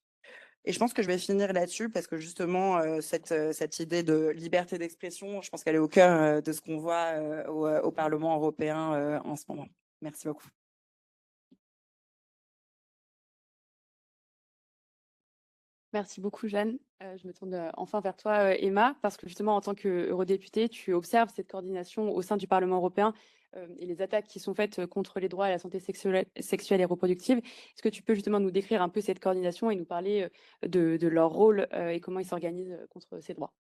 Et je pense que je vais finir là-dessus parce que justement, cette idée de liberté d'expression, je pense qu'elle est au cœur de ce qu'on voit au Parlement européen en ce moment. Merci beaucoup. Merci beaucoup, Jeanne. Je me tourne enfin vers toi, Emma, parce que justement, en tant qu'eurodéputée, tu observes cette coordination au sein du Parlement européen et les attaques qui sont faites contre les droits à la santé sexuelle et reproductive. Est-ce que tu peux justement nous décrire un peu cette coordination et nous parler de leur rôle et comment ils s'organisent contre ces droits?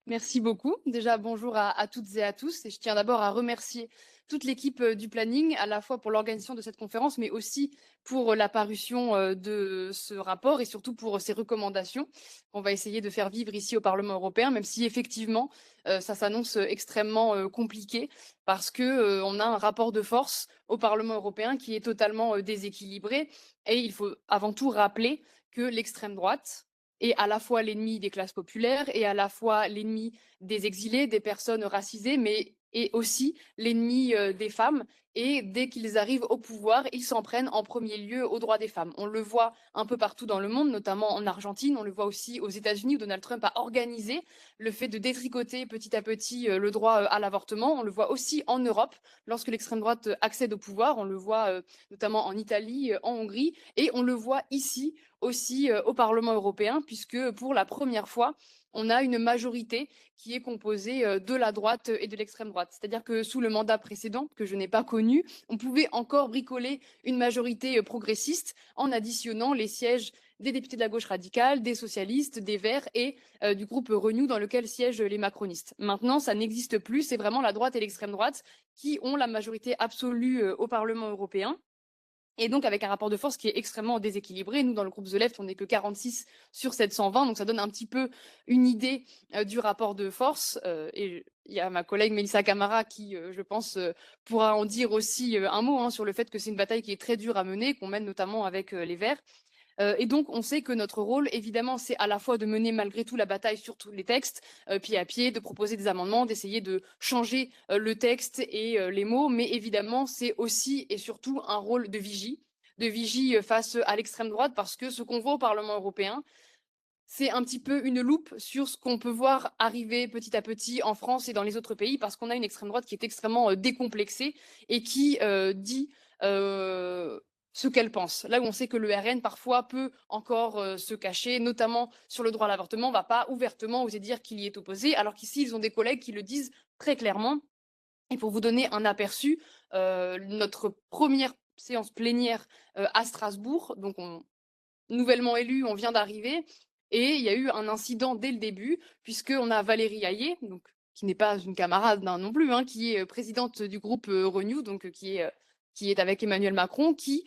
Merci beaucoup. Déjà, bonjour à toutes et à tous. Et je tiens d'abord à remercier toute l'équipe du planning, à la fois pour l'organisation de cette conférence, mais aussi pour la parution de ce rapport et surtout pour ses recommandations qu'on va essayer de faire vivre ici au Parlement européen, même si effectivement, ça s'annonce extrêmement compliqué parce que on a un rapport de force au Parlement européen qui est totalement déséquilibré. Et il faut avant tout rappeler que l'extrême droite, et à la fois l'ennemi des classes populaires et à la fois l'ennemi des exilés, des personnes racisées, mais et aussi l'ennemi des femmes. Et dès qu'ils arrivent au pouvoir, ils s'en prennent en premier lieu aux droits des femmes. On le voit un peu partout dans le monde, notamment en Argentine. On le voit aussi aux États-Unis où Donald Trump a organisé le fait de détricoter petit à petit le droit à l'avortement. On le voit aussi en Europe lorsque l'extrême droite accède au pouvoir. On le voit notamment en Italie, en Hongrie, et on le voit ici aussi au Parlement européen, puisque pour la première fois, on a une majorité qui est composée de la droite et de l'extrême droite. C'est-à-dire que sous le mandat précédent, que je n'ai pas connu, on pouvait encore bricoler une majorité progressiste en additionnant les sièges des députés de la gauche radicale, des socialistes, des Verts et du groupe Renew dans lequel siègent les macronistes. Maintenant, ça n'existe plus, c'est vraiment la droite et l'extrême droite qui ont la majorité absolue au Parlement européen. Et donc, avec un rapport de force qui est extrêmement déséquilibré. Nous, dans le groupe The Left, on n'est que 46 sur 720. Donc, ça donne un petit peu une idée du rapport de force. Et il y a ma collègue Mélissa Camara qui, je pense, pourra en dire aussi un mot sur le fait que c'est une bataille qui est très dure à mener, qu'on mène notamment avec les Verts. Et donc, on sait que notre rôle, évidemment, c'est à la fois de mener malgré tout la bataille sur tous les textes, pied à pied, de proposer des amendements, d'essayer de changer le texte et les mots, mais évidemment, c'est aussi et surtout un rôle de vigie face à l'extrême droite, parce que ce qu'on voit au Parlement européen, c'est un petit peu une loupe sur ce qu'on peut voir arriver petit à petit en France et dans les autres pays, parce qu'on a une extrême droite qui est extrêmement décomplexée et qui dit ce qu'elle pense. Là où on sait que le RN parfois peut encore se cacher, notamment sur le droit à l'avortement, on ne va pas ouvertement oser dire qu'il y est opposé, alors qu'ici ils ont des collègues qui le disent très clairement. Et pour vous donner un aperçu, notre première séance plénière à Strasbourg. Donc, nouvellement élu, on vient d'arriver. Et il y a eu un incident dès le début, puisqu'on a Valérie Hayé, donc, qui n'est pas une camarade non plus, qui est présidente du groupe Renew, donc qui est avec Emmanuel Macron, qui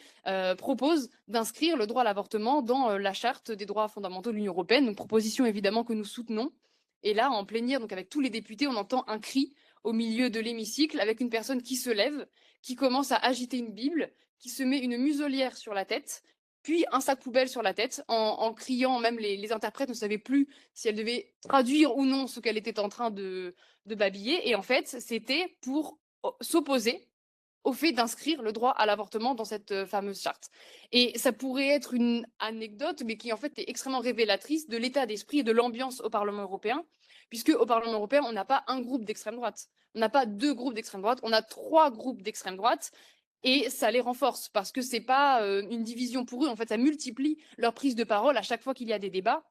propose d'inscrire le droit à l'avortement dans la charte des droits fondamentaux de l'Union européenne. Donc, proposition évidemment que nous soutenons. Et là, en plénière, donc avec tous les députés, on entend un cri au milieu de l'hémicycle avec une personne qui se lève, qui commence à agiter une Bible, qui se met une muselière sur la tête, puis un sac poubelle sur la tête, en criant. Même les interprètes ne savaient plus si elles devaient traduire ou non ce qu'elle était en train de babiller. Et en fait, c'était pour s'opposer au fait d'inscrire le droit à l'avortement dans cette fameuse charte. Et ça pourrait être une anecdote, mais qui en fait est extrêmement révélatrice de l'état d'esprit et de l'ambiance au Parlement européen, puisque au Parlement européen, on n'a pas un groupe d'extrême droite, on n'a pas 2 groupes d'extrême droite, on a 3 groupes d'extrême droite, et ça les renforce, parce que c'est pas une division pour eux, en fait, ça multiplie leur prise de parole à chaque fois qu'il y a des débats.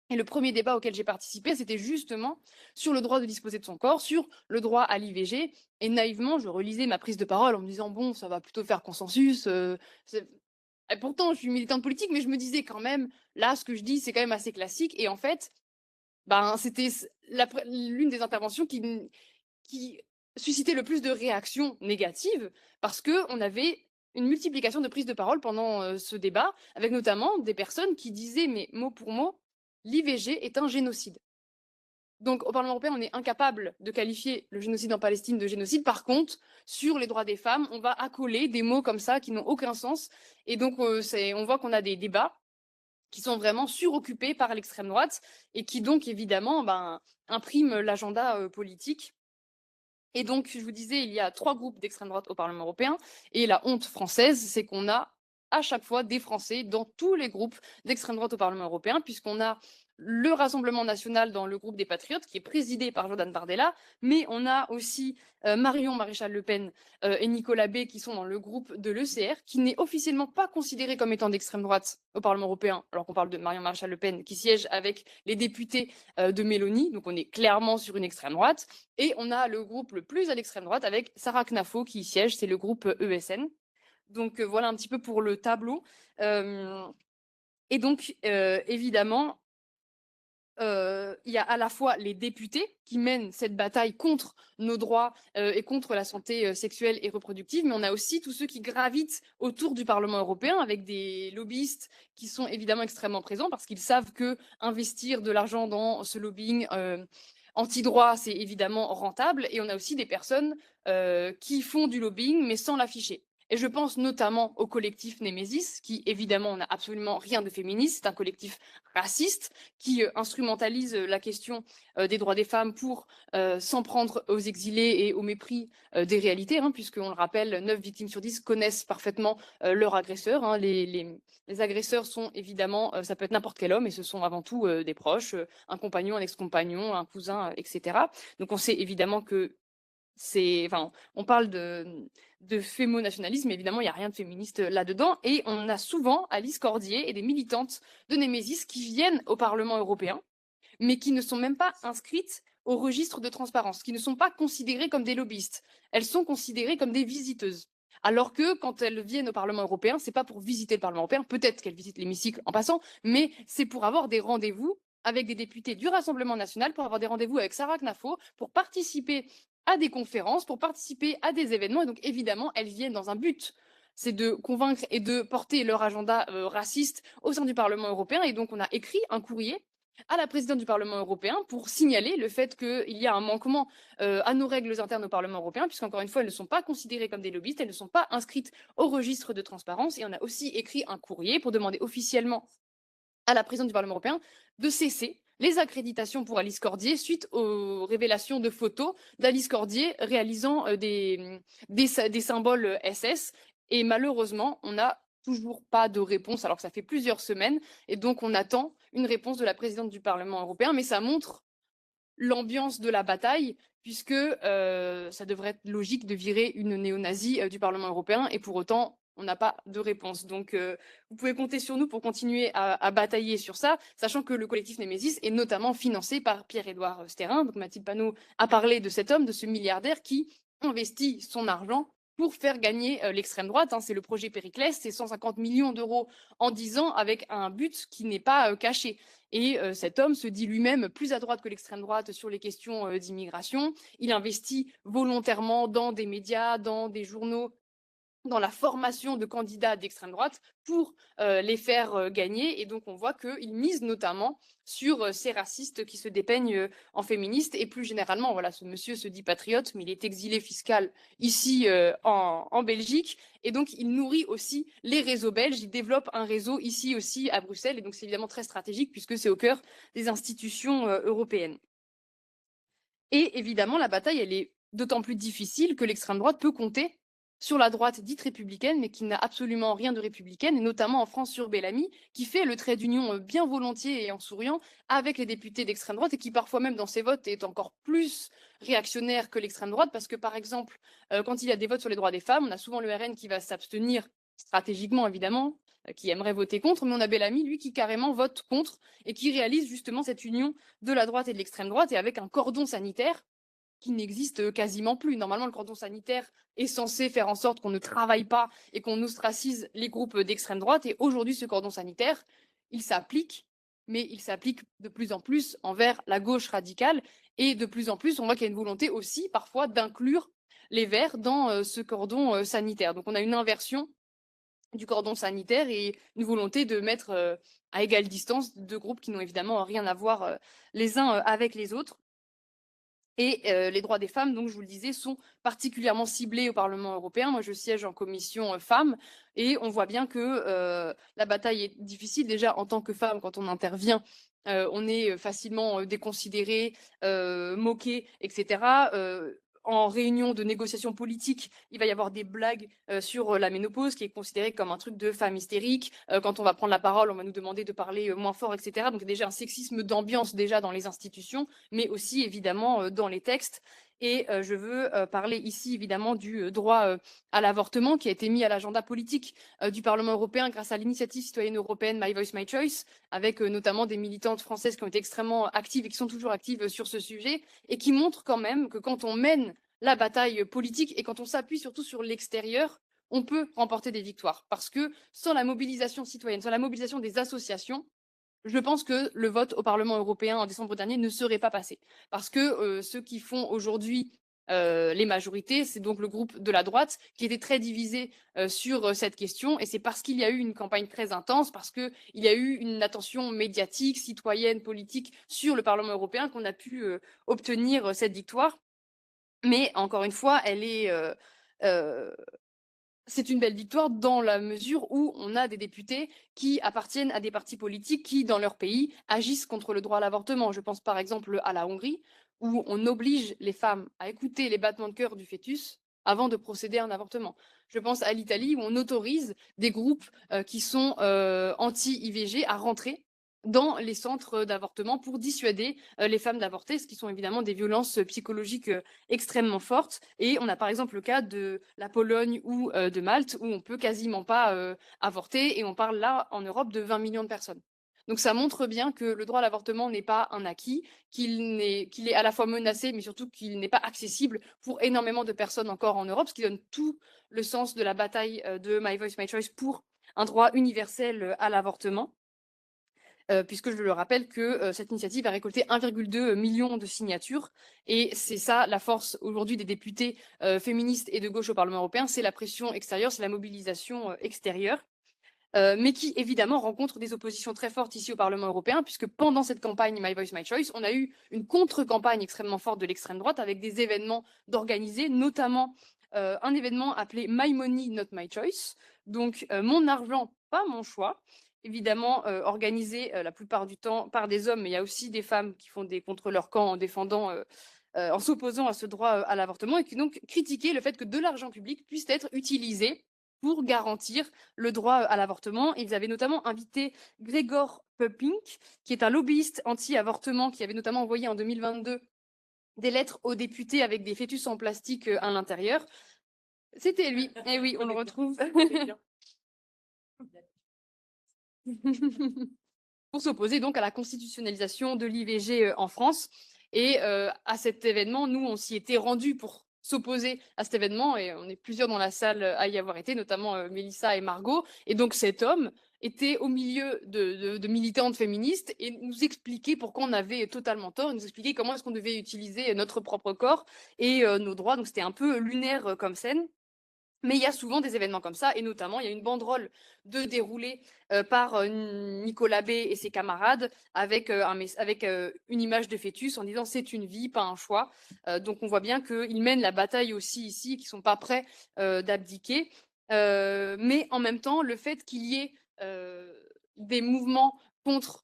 Et le premier débat auquel j'ai participé, c'était justement sur le droit de disposer de son corps, sur le droit à l'IVG. Et naïvement, je relisais ma prise de parole en me disant, bon, ça va plutôt faire consensus. Et pourtant, je suis militante politique, mais je me disais quand même, là, ce que je dis, c'est quand même assez classique. Et en fait, c'était l'une des interventions qui suscitait le plus de réactions négatives, parce qu'on avait une multiplication de prises de parole pendant ce débat, avec notamment des personnes qui disaient, mais mot pour mot, l'IVG est un génocide. Donc, au Parlement européen, on est incapable de qualifier le génocide en Palestine de génocide. Par contre, sur les droits des femmes, on va accoler des mots comme ça qui n'ont aucun sens. Et donc, on voit qu'on a des débats qui sont vraiment suroccupés par l'extrême droite et qui donc, évidemment, impriment l'agenda politique. Et donc, je vous disais, il y a 3 groupes d'extrême droite au Parlement européen. Et la honte française, c'est qu'on a à chaque fois des Français dans tous les groupes d'extrême droite au Parlement européen, puisqu'on a le Rassemblement national dans le groupe des Patriotes, qui est présidé par Jordan Bardella, mais on a aussi Marion Maréchal Le Pen et Nicolas B, qui sont dans le groupe de l'ECR, qui n'est officiellement pas considéré comme étant d'extrême droite au Parlement européen, alors qu'on parle de Marion Maréchal Le Pen, qui siège avec les députés de Mélanie, donc on est clairement sur une extrême droite, et on a le groupe le plus à l'extrême droite avec Sarah Knafo qui y siège, c'est le groupe ESN. Donc voilà un petit peu pour le tableau. Et donc, évidemment, il y a à la fois les députés qui mènent cette bataille contre nos droits et contre la santé sexuelle et reproductive, mais on a aussi tous ceux qui gravitent autour du Parlement européen avec des lobbyistes qui sont évidemment extrêmement présents parce qu'ils savent que investir de l'argent dans ce lobbying anti-droit, c'est évidemment rentable. Et on a aussi des personnes qui font du lobbying mais sans l'afficher. Et je pense notamment au collectif Némésis, qui évidemment n'a absolument rien de féministe, c'est un collectif raciste qui instrumentalise la question des droits des femmes pour s'en prendre aux exilés et au mépris des réalités, puisqu'on le rappelle, 9 victimes sur 10 connaissent parfaitement leur agresseur. Les agresseurs sont évidemment, ça peut être n'importe quel homme, et ce sont avant tout des proches, un compagnon, un ex-compagnon, un cousin, etc. Donc on sait évidemment que on parle de fémonationalisme, mais évidemment, il n'y a rien de féministe là-dedans. Et on a souvent Alice Cordier et des militantes de Némésis qui viennent au Parlement européen, mais qui ne sont même pas inscrites au registre de transparence, qui ne sont pas considérées comme des lobbyistes. Elles sont considérées comme des visiteuses. Alors que quand elles viennent au Parlement européen, c'est pas pour visiter le Parlement européen, peut-être qu'elles visitent l'hémicycle en passant, mais c'est pour avoir des rendez-vous avec des députés du Rassemblement national, pour avoir des rendez-vous avec Sarah Knafo, pour participer à des conférences, pour participer à des événements. Et donc, évidemment, elles viennent dans un but, c'est de convaincre et de porter leur agenda raciste au sein du Parlement européen. Et donc, on a écrit un courrier à la présidente du Parlement européen pour signaler le fait qu'il y a un manquement à nos règles internes au Parlement européen, puisqu'encore une fois, elles ne sont pas considérées comme des lobbyistes, elles ne sont pas inscrites au registre de transparence. Et on a aussi écrit un courrier pour demander officiellement à la présidente du Parlement européen de cesser les accréditations pour Alice Cordier suite aux révélations de photos d'Alice Cordier réalisant des symboles SS. Et malheureusement, on n'a toujours pas de réponse, alors que ça fait plusieurs semaines. Et donc, on attend une réponse de la présidente du Parlement européen. Mais ça montre l'ambiance de la bataille, puisque ça devrait être logique de virer une néo-nazie du Parlement européen. Et pour autant, on n'a pas de réponse. Donc, vous pouvez compter sur nous pour continuer à batailler sur ça, sachant que le collectif Némésis est notamment financé par Pierre-Édouard Stérin. Donc, Mathilde Panot a parlé de cet homme, de ce milliardaire qui investit son argent pour faire gagner l'extrême droite. C'est le projet Périclès, c'est 150 millions d'euros en 10 ans avec un but qui n'est pas caché. Et cet homme se dit lui-même plus à droite que l'extrême droite sur les questions d'immigration. Il investit volontairement dans des médias, dans des journaux, dans la formation de candidats d'extrême droite pour les faire gagner. Et donc, on voit qu'il mise notamment sur ces racistes qui se dépeignent en féministes. Et plus généralement, voilà, ce monsieur se dit patriote, mais il est exilé fiscal ici en Belgique. Et donc, il nourrit aussi les réseaux belges. Il développe un réseau ici aussi à Bruxelles. Et donc, c'est évidemment très stratégique puisque c'est au cœur des institutions européennes. Et évidemment, la bataille, elle est d'autant plus difficile que l'extrême droite peut compter sur la droite dite républicaine, mais qui n'a absolument rien de républicaine, et notamment en France sur Bellamy, qui fait le trait d'union bien volontiers et en souriant avec les députés d'extrême droite, et qui parfois même dans ses votes est encore plus réactionnaire que l'extrême droite, parce que par exemple, quand il y a des votes sur les droits des femmes, on a souvent le RN qui va s'abstenir stratégiquement évidemment, qui aimerait voter contre, mais on a Bellamy, lui, qui carrément vote contre et qui réalise justement cette union de la droite et de l'extrême droite, et avec un cordon sanitaire qui n'existe quasiment plus. Normalement, le cordon sanitaire est censé faire en sorte qu'on ne travaille pas et qu'on ostracise les groupes d'extrême droite. Et aujourd'hui, ce cordon sanitaire, il s'applique, mais il s'applique de plus en plus envers la gauche radicale. Et de plus en plus, on voit qu'il y a une volonté aussi parfois d'inclure les Verts dans ce cordon sanitaire. Donc on a une inversion du cordon sanitaire et une volonté de mettre à égale distance deux groupes qui n'ont évidemment rien à voir les uns avec les autres. Et les droits des femmes, donc je vous le disais, sont particulièrement ciblés au Parlement européen. Moi, je siège en commission femmes et on voit bien que la bataille est difficile. Déjà, en tant que femme, quand on intervient, on est facilement déconsidéré, moqué, etc. En réunion de négociation politique, il va y avoir des blagues sur la ménopause qui est considérée comme un truc de femme hystérique. Quand on va prendre la parole, on va nous demander de parler moins fort, etc. Donc déjà un sexisme d'ambiance déjà dans les institutions, mais aussi évidemment dans les textes. Et je veux parler ici évidemment du droit à l'avortement qui a été mis à l'agenda politique du Parlement européen grâce à l'initiative citoyenne européenne My Voice, My Choice, avec notamment des militantes françaises qui ont été extrêmement actives et qui sont toujours actives sur ce sujet, et qui montrent quand même que quand on mène la bataille politique et quand on s'appuie surtout sur l'extérieur, on peut remporter des victoires. Parce que sans la mobilisation citoyenne, sans la mobilisation des associations, je pense que le vote au Parlement européen en décembre dernier ne serait pas passé. Parce que ceux qui font aujourd'hui les majorités, c'est donc le groupe de la droite qui était très divisé sur cette question. Et c'est parce qu'il y a eu une campagne très intense, parce qu'il y a eu une attention médiatique, citoyenne, politique sur le Parlement européen qu'on a pu obtenir cette victoire. Mais encore une fois, elle est... c'est une belle victoire dans la mesure où on a des députés qui appartiennent à des partis politiques qui, dans leur pays, agissent contre le droit à l'avortement. Je pense par exemple à la Hongrie, où on oblige les femmes à écouter les battements de cœur du fœtus avant de procéder à un avortement. Je pense à l'Italie, où on autorise des groupes qui sont anti-IVG à rentrer dans les centres d'avortement pour dissuader les femmes d'avorter, ce qui sont évidemment des violences psychologiques extrêmement fortes. Et on a par exemple le cas de la Pologne ou de Malte, où on peut quasiment pas avorter, et on parle là en Europe de 20 millions de personnes. Donc ça montre bien que le droit à l'avortement n'est pas un acquis, qu'il est à la fois menacé, mais surtout qu'il n'est pas accessible pour énormément de personnes encore en Europe, ce qui donne tout le sens de la bataille de My Voice, My Choice pour un droit universel à l'avortement. Puisque je le rappelle que cette initiative a récolté 1,2 million de signatures. Et c'est ça la force aujourd'hui des députés féministes et de gauche au Parlement européen, c'est la pression extérieure, c'est la mobilisation extérieure. Mais qui évidemment rencontre des oppositions très fortes ici au Parlement européen, puisque pendant cette campagne My Voice, My Choice, on a eu une contre-campagne extrêmement forte de l'extrême droite avec des événements d'organiser, notamment un événement appelé My Money, Not My Choice, donc mon argent, pas mon choix, évidemment organisé la plupart du temps par des hommes, mais il y a aussi des femmes qui font des contre leur camp en défendant, en s'opposant à ce droit à l'avortement, et qui donc critiquaient le fait que de l'argent public puisse être utilisé pour garantir le droit à l'avortement. Ils avaient notamment invité Gregor Pöpink, qui est un lobbyiste anti-avortement, qui avait notamment envoyé en 2022 des lettres aux députés avec des fœtus en plastique à l'intérieur. C'était lui. Et oui, on le retrouve. Pour s'opposer donc à la constitutionnalisation de l'IVG en France. Et à cet événement, nous, on s'y était rendus pour s'opposer à cet événement et on est plusieurs dans la salle à y avoir été, notamment Mélissa et Margot. Et donc cet homme était au milieu de militantes féministes et nous expliquait pourquoi on avait totalement tort, nous expliquait comment est-ce qu'on devait utiliser notre propre corps et nos droits. Donc c'était un peu lunaire comme scène. Mais il y a souvent des événements comme ça, et notamment, il y a une banderole de déroulée par Nicolas B et ses camarades avec, une image de fœtus en disant c'est une vie, pas un choix. Donc on voit bien qu'ils mènent la bataille aussi ici, qu'ils ne sont pas prêts d'abdiquer. Mais en même temps, le fait qu'il y ait des mouvements contre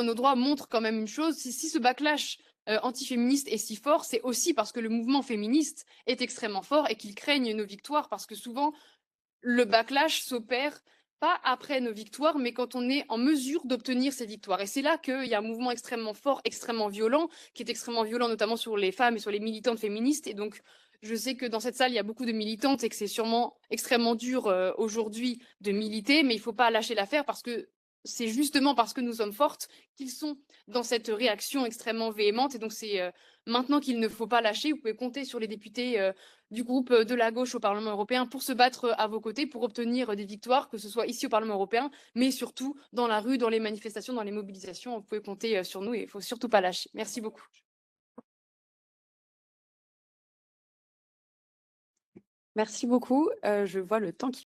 nos droits montre quand même une chose, si ce backlash antiféministe est si fort, c'est aussi parce que le mouvement féministe est extrêmement fort et qu'il craigne nos victoires, parce que souvent, le backlash s'opère pas après nos victoires, mais quand on est en mesure d'obtenir ces victoires. Et c'est là qu'il y a un mouvement extrêmement fort, extrêmement violent, qui est extrêmement violent notamment sur les femmes et sur les militantes féministes. Et donc, je sais que dans cette salle, il y a beaucoup de militantes et que c'est sûrement extrêmement dur aujourd'hui de militer, mais il ne faut pas lâcher l'affaire parce que c'est justement parce que nous sommes fortes qu'ils sont dans cette réaction extrêmement véhémente. Et donc, c'est maintenant qu'il ne faut pas lâcher. Vous pouvez compter sur les députés du groupe de la gauche au Parlement européen pour se battre à vos côtés, pour obtenir des victoires, que ce soit ici au Parlement européen, mais surtout dans la rue, dans les manifestations, dans les mobilisations. Vous pouvez compter sur nous et il ne faut surtout pas lâcher. Merci beaucoup. Merci beaucoup. Je vois le temps qui